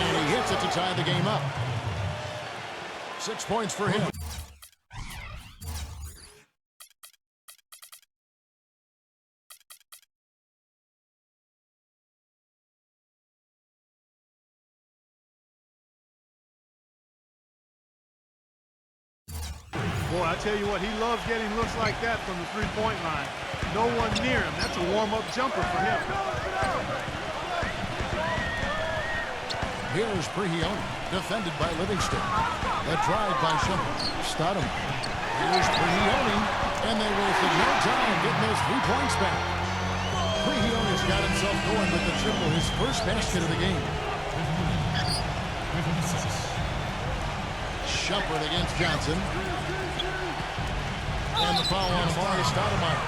Speaker 1: And he hits it to tie the game up. 6 points for him.
Speaker 3: Boy, I tell you what, he loves getting looks like that from the three-point line. No one near him. That's a warm-up jumper for him.
Speaker 1: Here's Prigioni, defended by Livingston. A drive by Shumpert. Studham. Here's Prigioni, and they wasted no time getting those 3 points back. Prigioni's got himself going with the triple, his first basket of the game. Shumpert against Johnson. And the foul on Amari Stoudemire.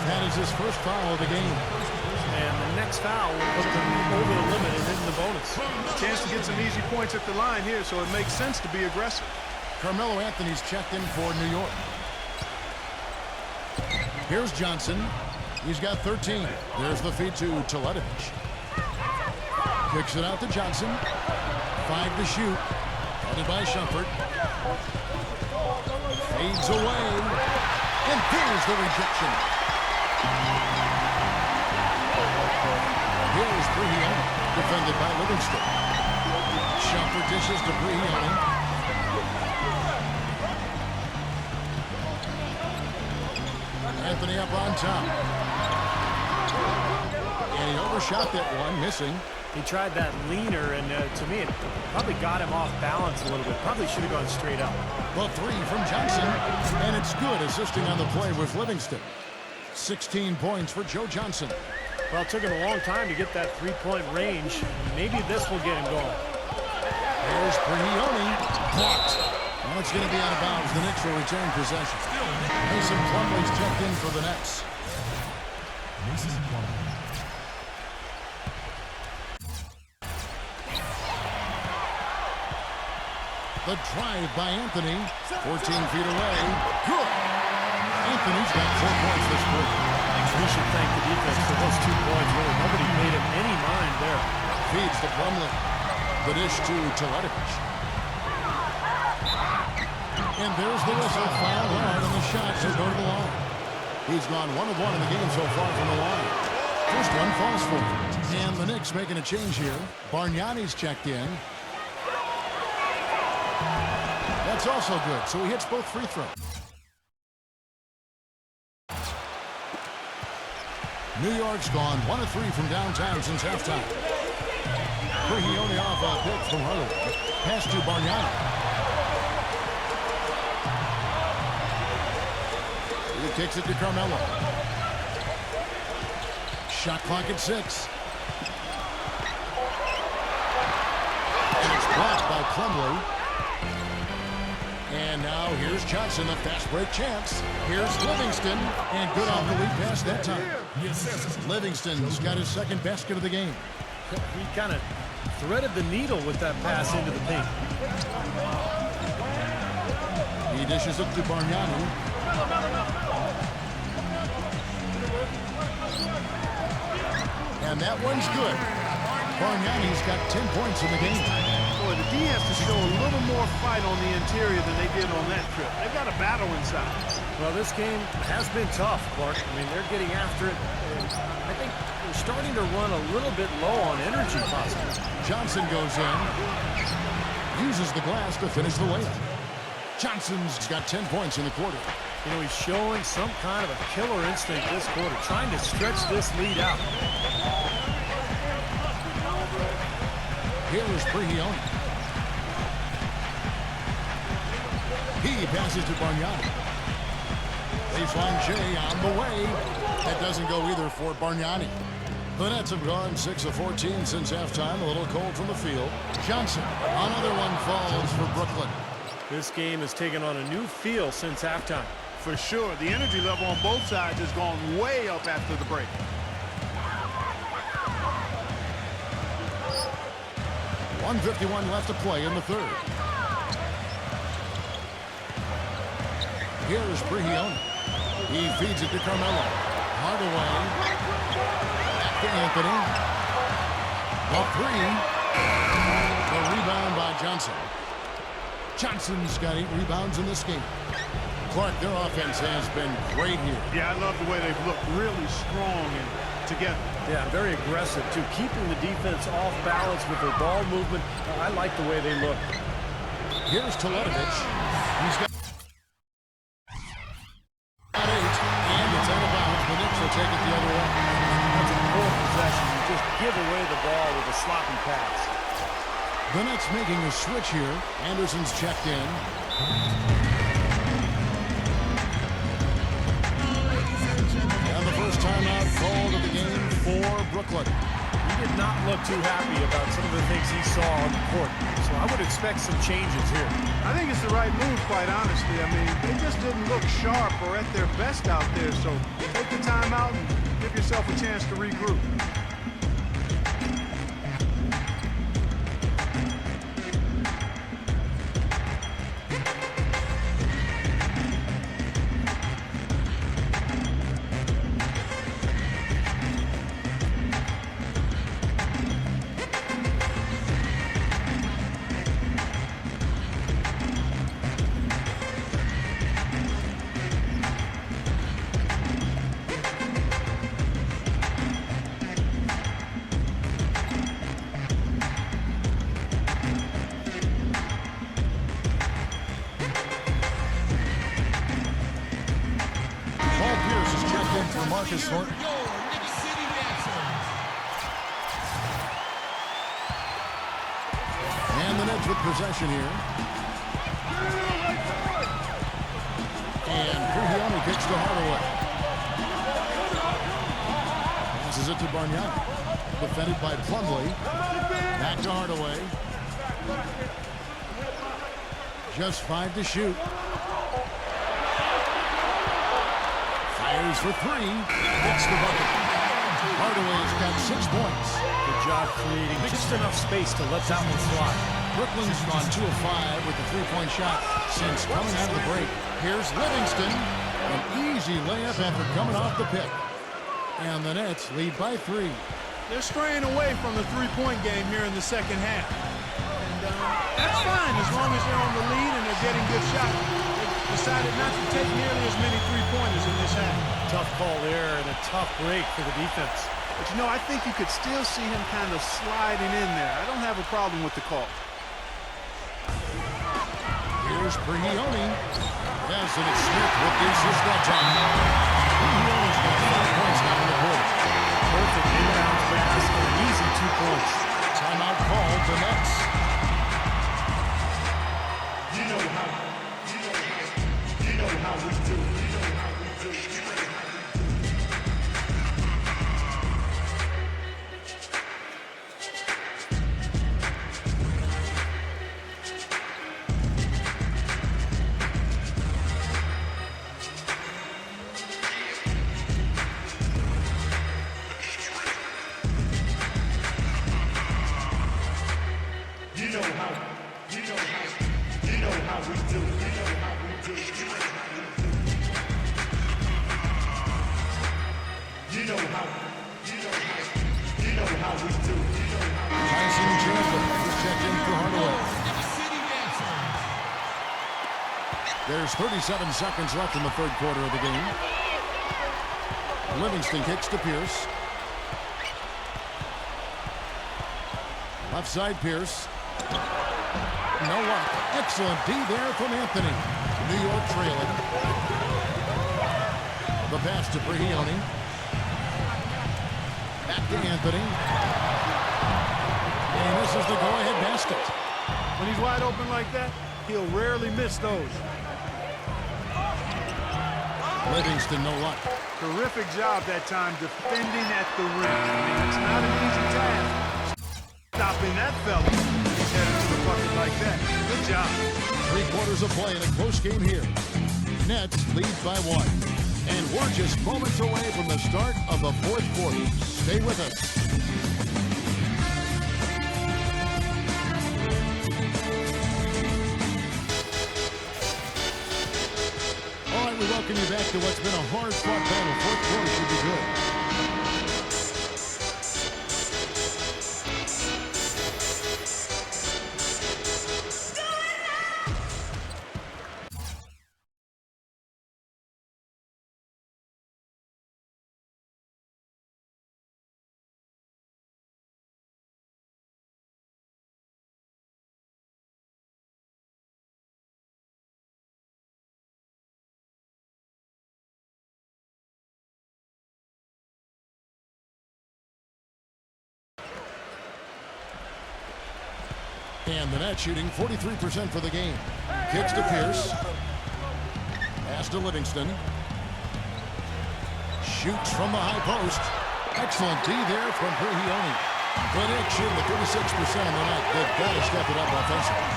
Speaker 1: That is his first foul of the game.
Speaker 2: And the next foul will put them over the limit and in the bonus.
Speaker 3: Chance to get some easy points at the line here, so it makes sense to be aggressive.
Speaker 1: Carmelo Anthony's checked in for New York. Here's Johnson. He's got 13. There's the feed to Teletovic. Kicks it out to Johnson. 5 to shoot. Headed by Shumpert. Fades away. And there's the rejection. Here's Prigioni, defended by Livingston. Shumpert dishes to Prigioni. Anthony up on top. And he overshot that one, missing.
Speaker 2: He tried that leaner, and to me, it probably got him off balance a little bit. Probably should have gone straight up.
Speaker 1: The 3 from Johnson, and it's good, assisting on the play with Livingston. 16 points for Joe Johnson.
Speaker 2: Well, it took him a long time to get that three-point range. Maybe this will get him going.
Speaker 1: There's Prigioni. Blocked. Well, it's going to be out of bounds. The Knicks will return possession. Mason Plumlee's checked in for the Nets. The drive by Anthony. 14 feet away. Good. Anthony's got 4 points this quarter.
Speaker 2: We should thank the defense for those 2 points. Really, nobody paid him any mind there.
Speaker 1: Feeds to Plumlee. The dish to Teletovic. And there's the whistle. Foul hard, and the shots will go to the line. He's gone 1 of 1 in the game so far from the line. First one falls for him. And the Knicks making a change here. Bargnani's checked in. That's also good, so he hits both free throws. New York's gone 1 of 3 from downtown since halftime. Prigioni off a pick from Hardaway. Pass to Bargnani. He kicks it to Carmelo. Shot clock at 6. And it's blocked by Plumlee. And now here's Johnson, a fast break chance. Here's Livingston, and good off the lead pass that time. Livingston's got his second basket of the game.
Speaker 2: He kind of threaded the needle with that pass into the paint.
Speaker 1: He dishes it to Bargnani. And that one's good. Bargnani's got 10 points in the game.
Speaker 3: Boy, the D has to show a little more fight on the interior than they did on that trip. They've got a battle inside.
Speaker 2: Well, this game has been tough, Clark. I mean, they're getting after it. And I think they're starting to run a little bit low on energy, possibly.
Speaker 1: Johnson goes in. Uses the glass to finish the layup. Johnson's got 10 points in the quarter.
Speaker 2: You know, he's showing some kind of a killer instinct this quarter, trying to stretch this lead out.
Speaker 1: Here's Prigioni. He passes to Bargnani. Baseline J on the way. That doesn't go either for Bargnani. The Nets have gone 6 of 14 since halftime. A little cold from the field. Johnson, another one falls for Brooklyn.
Speaker 2: This game has taken on a new feel since halftime.
Speaker 3: For sure, the energy level on both sides has gone way up after the break.
Speaker 1: .151 left to play in the third. Here's Prigioni. He feeds it to Carmelo. Hardaway. Back to Anthony. The 3. The rebound by Johnson. Johnson's got 8 rebounds in this game. Clark, their offense has been great here.
Speaker 3: Yeah, I love the way they've looked really strong and together.
Speaker 2: Yeah, very aggressive, too. Keeping the defense off balance with their ball movement. I like the way they look.
Speaker 1: Here's Teletovic. He's got
Speaker 2: away the ball with a sloppy pass.
Speaker 1: The Nets making a switch here. Anderson's checked in. And the first timeout called of the game for Brooklyn.
Speaker 2: He did not look too happy about some of the things he saw on the court. So I would expect some changes here.
Speaker 3: I think it's the right move, quite honestly. I mean, they just didn't look sharp or at their best out there. So take the time out and give yourself a chance to regroup.
Speaker 1: Marcus Thornton. And the Nets with possession here. And Brigioni kicks to Hardaway. Passes it to Bargnani. Defended by Plumlee. Back to Hardaway. Just 5 to shoot. Fires for 3. Hits the bucket. Hardaway's got 6 points.
Speaker 2: Good job creating just enough space to let that one fly.
Speaker 1: Brooklyn's gone 2 of 5 with the 3-point shot since coming out of the break. Here's Livingston. An easy layup after coming off the pick. And the Nets lead by 3.
Speaker 3: They're straying away from the three-point game here in the second half. And that's fine as long as they're on the lead and they're getting good shots. They decided not to take nearly as many three-pointers in this half.
Speaker 2: Tough call there and a tough break for the defense.
Speaker 3: But, you know, I think you could still see him kind of sliding in there. I don't have a problem with the call.
Speaker 1: Here's Brigioni. Yes, and it's Smith with the assist that time. Brigioni's got 5 points now in the quarter.
Speaker 2: Perfect inbound pass and an easy 2 points.
Speaker 1: Timeout called the Nets.
Speaker 7: You know how we do.
Speaker 1: There's 37 seconds left in the third quarter of the game. Livingston kicks to Pierce. Left side Pierce. No luck. Excellent D there from Anthony. New York trailing. The pass to Brigioni. Back to Anthony. And this is the go-ahead basket.
Speaker 3: When he's wide open like that, he'll rarely miss those.
Speaker 1: Livingston, no luck.
Speaker 3: Terrific job that time defending at the rim. I mean, it's not an easy task. Stopping that fella. He's headed to the bucket like that. Good job.
Speaker 1: 3 quarters of play in a close game here. Nets lead by 1. And we're just moments away from the start of the fourth quarter. Stay with us. We welcome you back to what's been a hard-fought battle. Fourth quarter should be good. And the Nets shooting 43% for the game. Kicks to Pierce. Pass to Livingston. Shoots from the high post. Excellent D there from Brihioni. The Knicks shooting at 36% on the night. They've got to step it up offensively.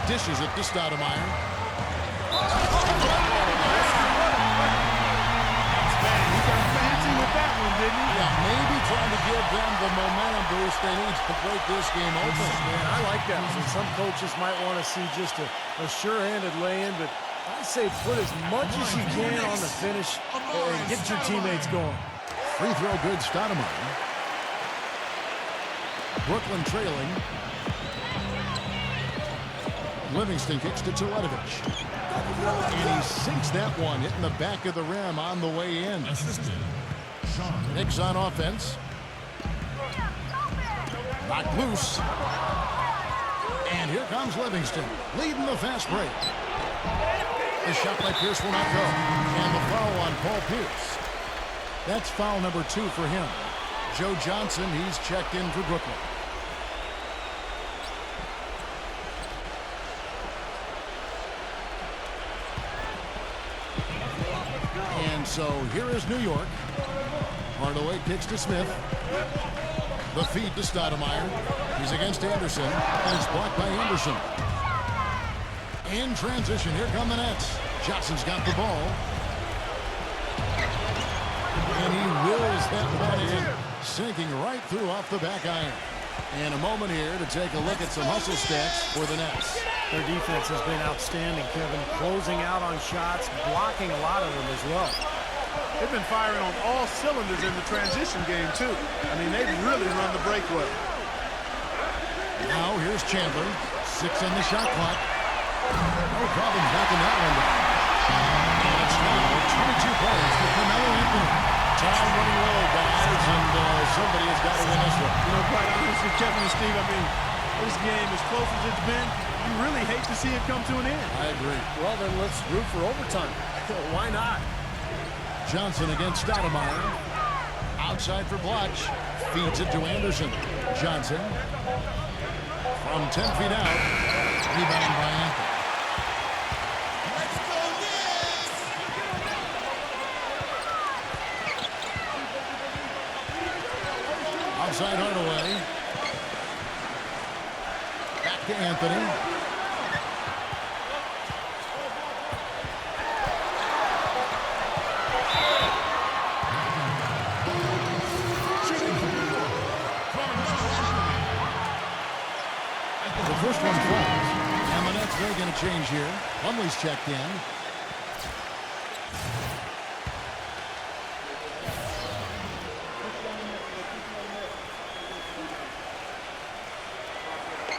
Speaker 1: Dishes it to Stoudemire.
Speaker 3: He got fancy with that one, didn't he?
Speaker 1: Yeah, maybe trying to give them the momentum boost they need to break this game open.
Speaker 2: Man, I like that. So some coaches might want to see just a sure-handed lay-in, but I say put as much as you can on the finish and get your teammates going.
Speaker 1: Free throw good, Stoudemire. Brooklyn trailing. Livingston kicks to Teletovic. And he sinks that one, hitting the back of the rim on the way in. Knicks on offense. Knocked loose. And here comes Livingston, leading the fast break. The shot by Pierce will not go. And the foul on Paul Pierce. That's foul number 2 for him. Joe Johnson, he's checked in for Brooklyn. And so here is New York. Hardaway kicks to Smith. The feed to Stoudemire. He's against Anderson, and it's blocked by Anderson. In transition, here come the Nets. Johnson's got the ball. And he wills that one in, sinking right through off the back iron. And a moment here to take a look at some hustle stats for the Nets.
Speaker 2: Their defense has been outstanding, Kevin. Closing out on shots, blocking a lot of them as well.
Speaker 3: They've been firing on all cylinders in the transition game, too. I mean, they've really run the break well.
Speaker 1: Now here's Chandler. 6 on the shot clock. No problem knocking that one down. And it's now 22 points for Carmelo Anthony. Time running low, guys, and somebody has got to win this one.
Speaker 3: You know, quite honestly, Kevin and Steve, I mean, this game, as close as it's been, you really hate to see it come to an end.
Speaker 1: I agree.
Speaker 2: Well, then let's root for overtime. Why not?
Speaker 1: Johnson against Stoudemire. Outside for Bloch. Feeds it to Anderson. Johnson. From 10 feet out. Rebound by Anthony. Outside Hardaway. Back to Anthony. The first one falls. And the Nets, they're going to change here. Plumlee's checked in.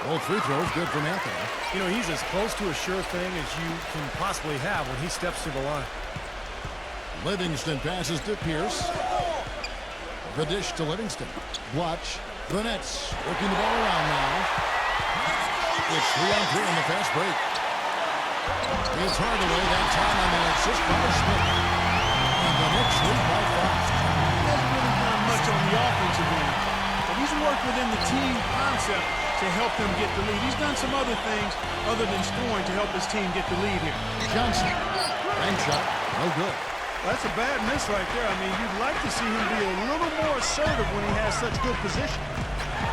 Speaker 1: Both free throws good from Anthony.
Speaker 2: You know, he's as close to a sure thing as you can possibly have when he steps to the line.
Speaker 1: Livingston passes to Pierce. The dish to Livingston. Bloch. The Nets working the ball around now. It's 3-on-3 in the fast break. It's Hardaway that time on the assist by Smith. And the Knicks lead by 5.
Speaker 3: He hasn't really done much on the offensive end, but he's worked within the team concept to help them get the lead. He's done some other things other than scoring to help his team get the lead here.
Speaker 1: Johnson. Bank shot. No good.
Speaker 3: That's a bad miss right there. I mean, you'd like to see him be a little more assertive when he has such good position.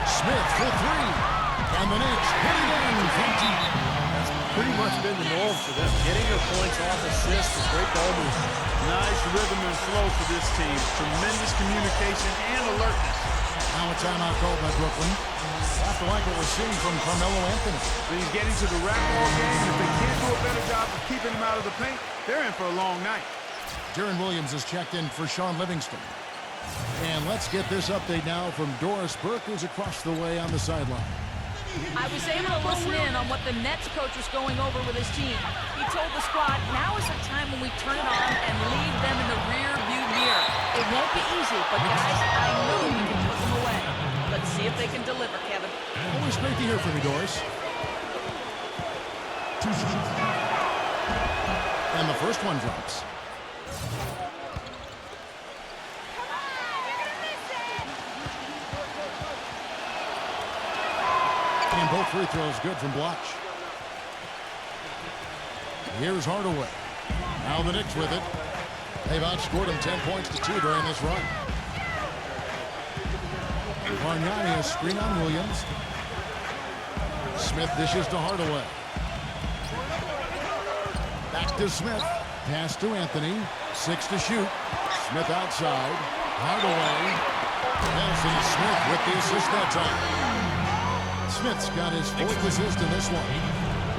Speaker 1: Smith for 3. And the Knicks put it in from deep.
Speaker 2: That's pretty much been the norm for them. Getting their points off assists is great ball movement.
Speaker 3: Nice rhythm and flow for this team. Tremendous communication and alertness.
Speaker 1: Now a timeout called by Brooklyn. Have to like what we're seeing from Carmelo Anthony.
Speaker 3: But he's getting to the rack of the game. If they can't do a better job of keeping him out of the paint, they're in for a long night.
Speaker 1: Deron Williams is checked in for Sean Livingston. And let's get this update now from Doris Burke, who's across the way on the sideline.
Speaker 4: I was able to listen in on what the Nets coach was going over with his team. He told the squad, now is the time when we turn it on and leave them in the rear view mirror. It won't be easy, but guys, I know we can put them away. Let's see if they can deliver, Kevin.
Speaker 1: Always great to hear from you, Doris. And the first one drops. And both free throws good from Bloch. Here's Hardaway. Now the Knicks with it. They've outscored them 10 points to 2 during this run. Bargnani, a screen on Williams. Smith dishes to Hardaway. Back to Smith. Pass to Anthony. 6 to shoot. Smith outside. Hardaway. Nelson Smith with the assist that time. Smith's got his 4th assist in this one.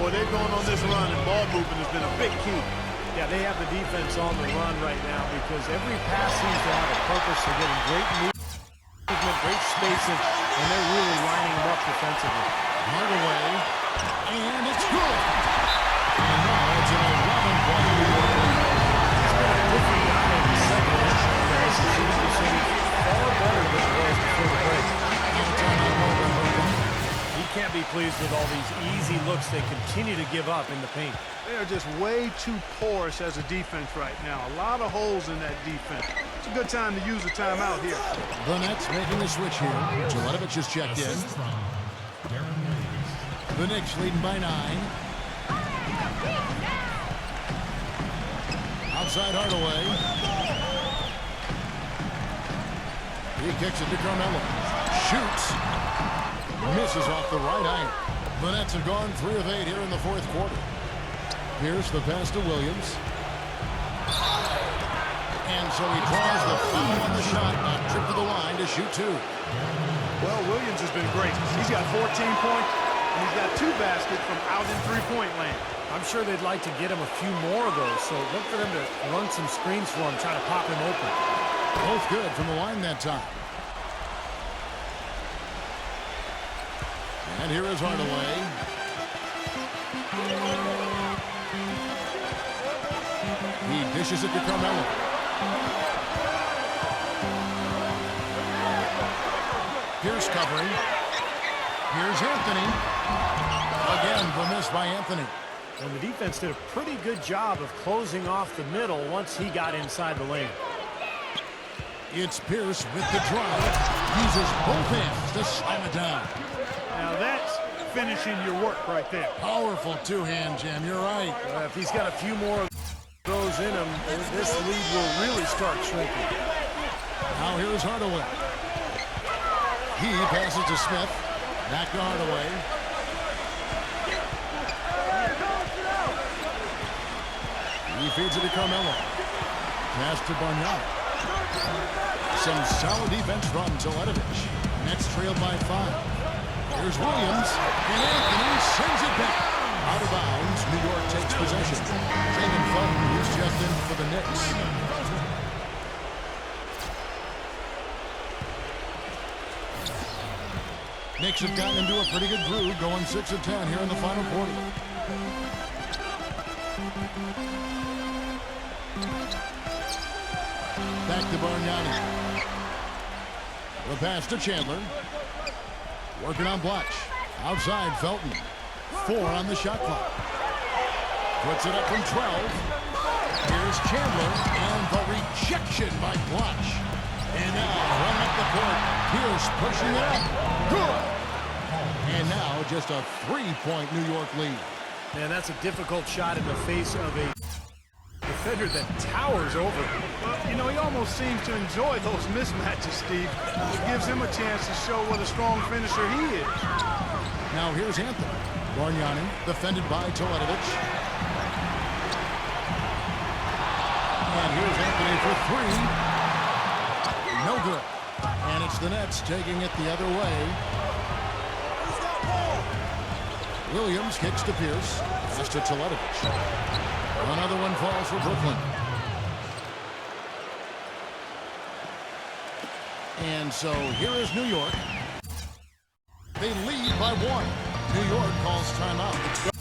Speaker 3: Boy, they've gone on this run, and ball movement has been a big key.
Speaker 2: Yeah, they have the defense on the run right now because every pass seems to have a purpose. They're getting great movement, great spacing, and they're really lining them up defensively.
Speaker 1: Hardaway, and it's good. And now it's an 11-point lead.
Speaker 2: It's been a different night in the second half. This is far better than it was before the break. He can't be pleased with all these easy looks they continue to give up in the paint.
Speaker 3: They are just way too porous as a defense right now. A lot of holes in that defense. It's a good time to use a timeout here.
Speaker 1: The Nets making a switch here. Jelidovic has checked in. The Knicks leading by 9. Outside Hardaway. He kicks it to Carmelo. Shoots. Misses off the right iron. The Nets have gone 3 of 8 here in the 4th quarter. Here's the pass to Williams. And so he draws the foul on the shot. A trip to the line to shoot 2.
Speaker 3: Well, Williams has been great. He's got 14 points, and he's got 2 baskets from out in three-point land.
Speaker 2: I'm sure they'd like to get him a few more of those, so look for them to run some screens for him, try to pop him open.
Speaker 1: Both good from the line that time. And here is Hardaway. He dishes it to Carmelo. Pierce covering. Here's Anthony. Again, the miss by Anthony.
Speaker 2: And the defense did a pretty good job of closing off the middle once he got inside the lane.
Speaker 1: It's Pierce with the drive. Uses both hands to slam it down.
Speaker 3: Now that's finishing your work right there.
Speaker 1: Powerful two-hand jam. You're right.
Speaker 2: If he's got a few more of those in him, this lead will really start shrinking.
Speaker 1: Now here's Hardaway. He passes to Smith. Back to Hardaway. He feeds it to Carmelo. Pass to Bargnani. Some solid defense from Jelidovic. Nets trailed by 5. Here's Williams, and Anthony sends it back. Out of bounds, New York takes possession. Jaden Felton, who's just in for the Knicks. Knicks have gotten into a pretty good groove, going 6 of 10 here in the final quarter. Back to Bargnani. The pass to Chandler. Working on Bloch. Outside Felton. 4 on the shot clock. Puts it up from 12. Here's Chandler. And the rejection by Bloch. And now run up the court. Pierce pushing it up. Good. And now just a 3-point New York lead.
Speaker 2: Man, that's a difficult shot in the face of a defender that towers over him.
Speaker 3: Well, you know, he almost seems to enjoy those mismatches, Steve. It gives him a chance to show what a strong finisher he is.
Speaker 1: Now here's Anthony. Bargnani, defended by Jelidovic. And here's Anthony for 3. No good. And it's the Nets taking it the other way. Williams kicks to Pierce. Pass to Jelidovic. Another one falls for Brooklyn. And so here is New York. They lead by 1. New York calls timeout.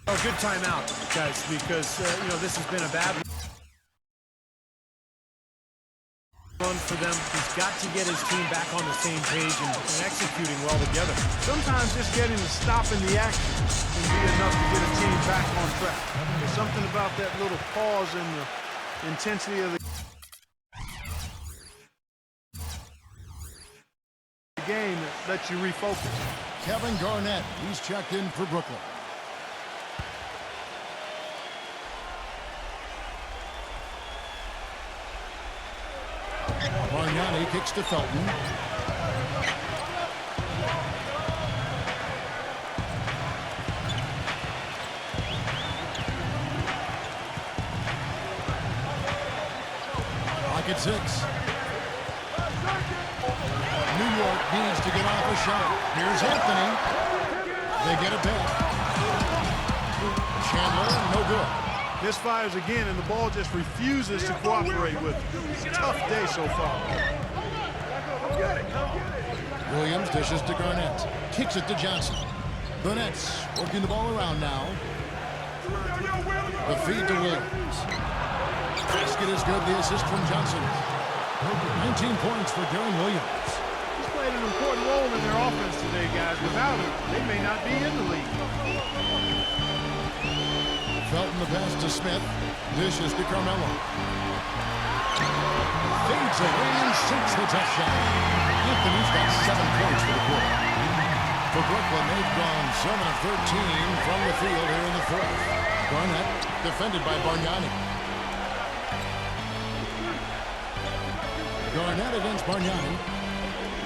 Speaker 2: Oh, good timeout, guys, because, you know, this has been a bad run for them. He's got to get his team back on the same page and executing well together.
Speaker 3: Sometimes just getting to stop in the action can be enough to get a team back on track. There's something about that little pause in the intensity of the game that lets you refocus.
Speaker 1: Kevin Garnett, he's checked in for Brooklyn. Bargnani kicks to Felton. Pocket 6. New York needs to get off a shot. Here's Anthony. They get it back. Chandler, no good.
Speaker 3: Misfires again, and the ball just refuses to cooperate with it. It's a tough day so far.
Speaker 1: Williams dishes to Garnett. Kicks it to Johnson. The Nets working the ball around now. The feed to Williams. Basket is good. The assist from Johnson. 19 points for Darren Williams.
Speaker 3: He's played an important role in their offense today, guys. Without him, they may not be in the league.
Speaker 1: Felton the pass to Smith. Dishes to Carmelo. Fades away and sinks the tough shot. Anthony's got 7 points for the quarter. For Brooklyn, they've gone 7 of 13 from the field here in the fourth. Garnett defended by Bargnani. Garnett against Bargnani.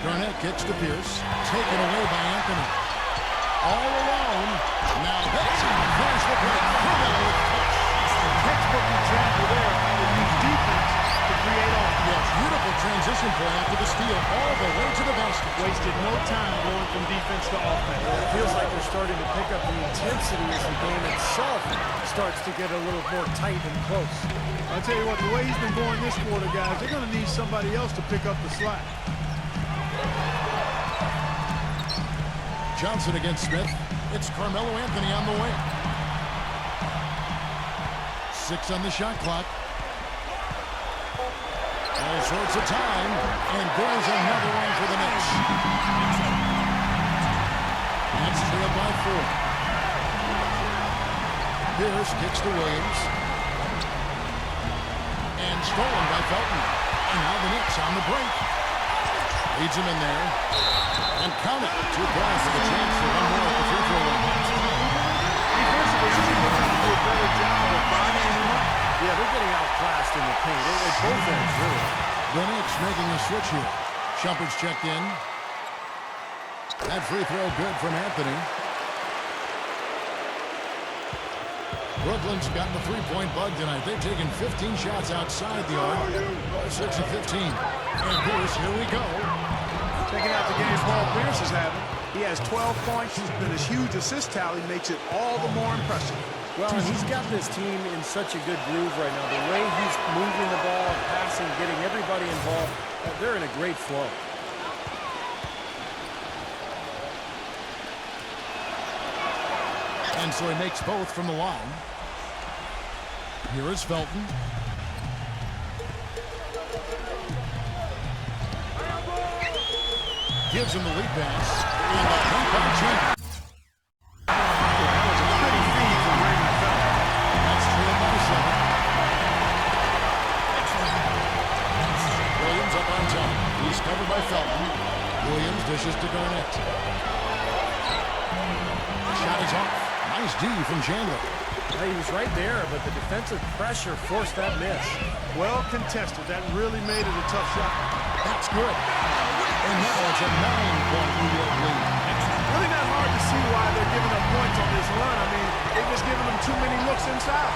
Speaker 1: Garnett kicks to Pierce. Taken away by Anthony. All alone. Now that's there's the break.
Speaker 3: Textbook example there of how to use defense to create offense.
Speaker 1: Yes, beautiful transition play after the steal all the way to the basket.
Speaker 3: Wasted no time going from defense to offense.
Speaker 2: It feels like they're starting to pick up the intensity as the game itself starts to get a little more tight and close.
Speaker 3: I'll tell you what, the way he's been going this quarter, guys, they're going to need somebody else to pick up the slack.
Speaker 1: Johnson against Smith. It's Carmelo Anthony on the wing. 6 on the shot clock. All sorts of time. And there's another one for the Knicks. Nets trailed by 4. Pierce kicks to Williams. And stolen by Felton. And now the Knicks on the break. Leads him in there. And count it. 2 points for the chance for one more at the free throw line.
Speaker 3: Defensively, he's going to do a better job of binding him up.
Speaker 2: Yeah, they're getting outclassed in the paint. At both ends, really.
Speaker 1: The Knicks making a switch here. Shumpert's checked in. That free throw good from Anthony. Brooklyn's gotten the three-point bug tonight. They've taken 15 shots outside the arc. 6 of 15. And Pierce, here we go.
Speaker 3: Checking out the game Paul Pierce is having. He has 12 points, and his huge assist tally makes it all the more impressive.
Speaker 2: Well, and he's got this team in such a good groove right now. The way he's moving the ball, passing, getting everybody involved, they're in a great flow.
Speaker 1: And so he makes both from the line. Here is Felton. Gives him the lead pass. And the point by Chandler.
Speaker 3: That was a pretty feed from Raymond Felton.
Speaker 1: That's trailed by 7. Williams up on top. He's covered by Felton. Williams dishes to Garnett. Shot is off. Nice D from Chandler.
Speaker 2: He was right there, but the defensive pressure forced that miss.
Speaker 3: Well contested. That really made it a tough shot.
Speaker 1: That's good. And now it's a 9-point New York lead.
Speaker 3: Really not hard to see why they're giving up points on this run. I mean, they're just giving them too many looks inside.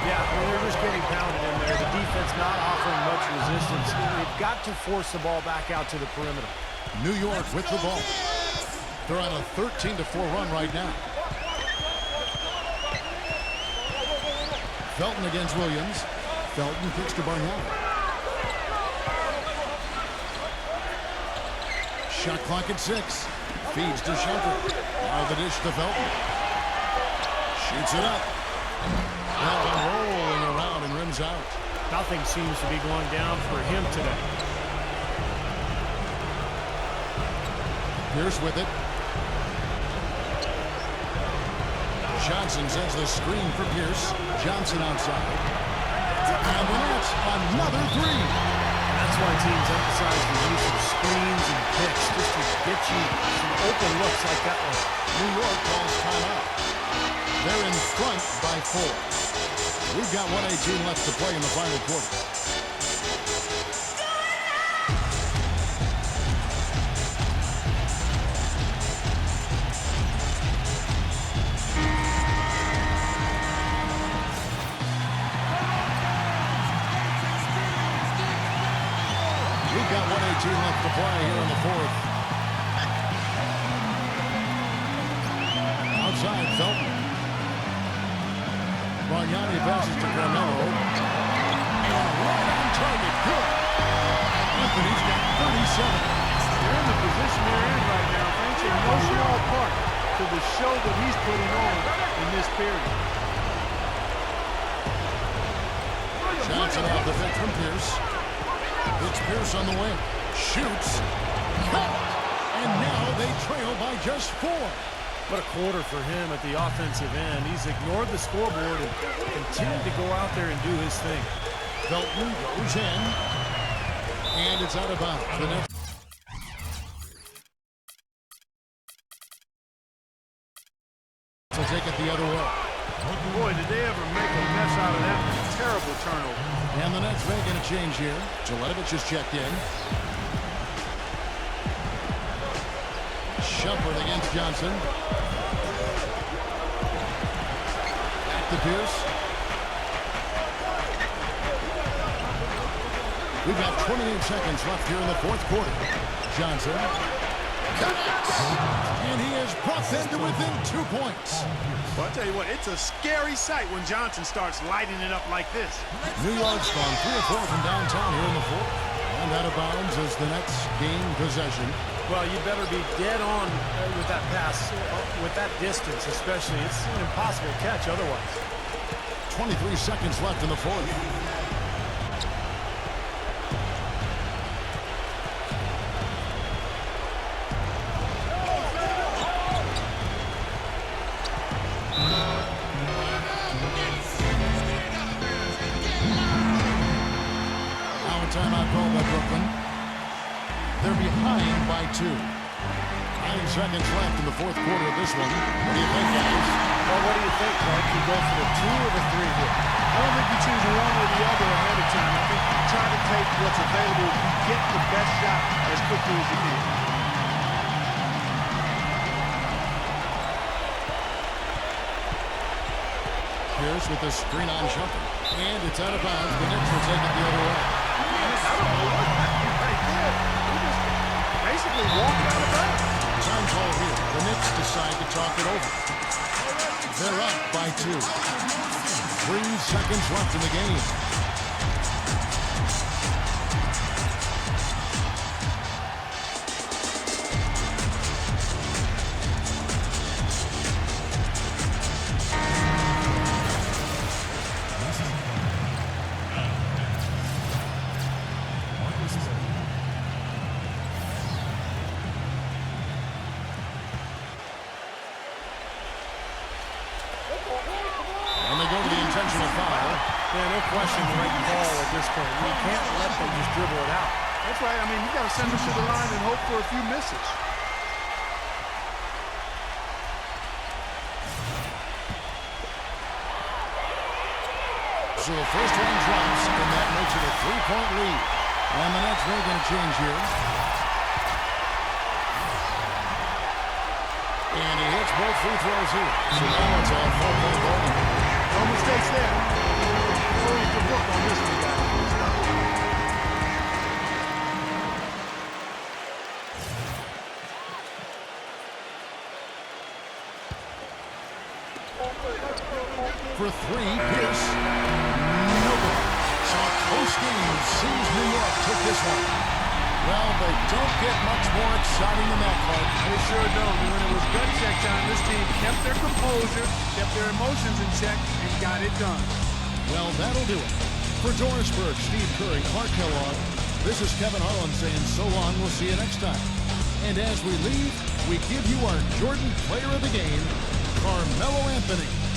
Speaker 2: Yeah, they're just getting pounded in there. The defense not offering much resistance. They've got to force the ball back out to the perimeter.
Speaker 1: New York with the ball. They're on a 13-4 run right now. Felton against Williams. Felton kicks to Bargnani. Shot clock at 6. Feeds to Shumpert. Now the dish to Felton. Shoots it up. Felton rolling around and rims out.
Speaker 2: Nothing seems to be going down for him today.
Speaker 1: Pierce with it. Johnson sends the screen for Pierce. Johnson outside. And the Nets another three.
Speaker 2: That's why teams emphasize the use of screens and picks just to get you some open looks like that one.
Speaker 1: New York calls timeout. They're in front by 4. We've got 1:18 left to play in the final quarter. We've got 1:18 left to play here in the fourth. Outside, Felton. Bargnani passes to Carmelo. And right on target. Good. Anthony's got 37.
Speaker 3: They're in the position they're in right now, thanks in no small part to the show that he's putting on in this period.
Speaker 1: Johnson off the bench from Pierce. It's Pierce on the wing. Shoots. Cut. And now they trail by just 4.
Speaker 2: What a quarter for him at the offensive end. He's ignored the scoreboard and continued to go out there and do his thing.
Speaker 1: Felton goes in. And it's out of bounds. The Nets will take it the other way.
Speaker 3: Boy, did they ever make a mess out of that one. Terrible turnover.
Speaker 1: And the Nets making a change here. Jelitovich is checked in. Shumpert against Johnson. Back to Pierce. We've got 28 seconds left here in the fourth quarter. Johnson. Connects. And he has brought them to within 2 points.
Speaker 3: Well, I'll tell you what, it's a scary sight when Johnson starts lighting it up like this.
Speaker 1: New York's gone 3 or 4 from downtown here in the fourth. And out of bounds as the Nets gain possession.
Speaker 2: Well, you better be dead on with that pass, with that distance especially. It's an impossible catch otherwise.
Speaker 1: 23 seconds left in the fourth. Now a timeout called by Brooklyn. They're behind by 2. 9 seconds left in the fourth quarter of this one. What do you think, guys?
Speaker 2: Well, what do you think, Clark? You go for the 2 or the 3 here?
Speaker 3: I don't think you choose one or the other ahead of time. I think you try to take what's available. You get the best shot as quickly as you can.
Speaker 1: Pierce with the screen on Shumpert. And it's out of bounds. The Knicks will take it the other way.
Speaker 3: I don't know what happened right there. He just basically walked out of bounds.
Speaker 1: Time call here. The Knicks decide to talk it over. They're up by 2. 3 seconds left in the game. And they go to the intentional foul.
Speaker 2: Yeah, no question the right call at this point. You can't let them just dribble it out.
Speaker 3: That's right. I mean, you got to send them to the line and hope for a few misses.
Speaker 1: So the first one drops, and that makes it a 3-point lead. And the Nets making a change here. And he hits both free throws here. So now it's a 4-point ball.
Speaker 3: No mistakes there. Throwing the book on this one, guys.
Speaker 1: For 3, Pierce. Nobody. So a close game sees New York take this one. Well, they don't get much more exciting than that, Clark.
Speaker 3: They sure don't. And when it was gut check time, this team kept their composure, kept their emotions in check, and got it done.
Speaker 1: Well, that'll do it. For Doris Burke, Steve Kerr, and Clark Kellogg, this is Kevin Harlan saying so long. We'll see you next time. And as we leave, we give you our Jordan Player of the Game, Carmelo Anthony.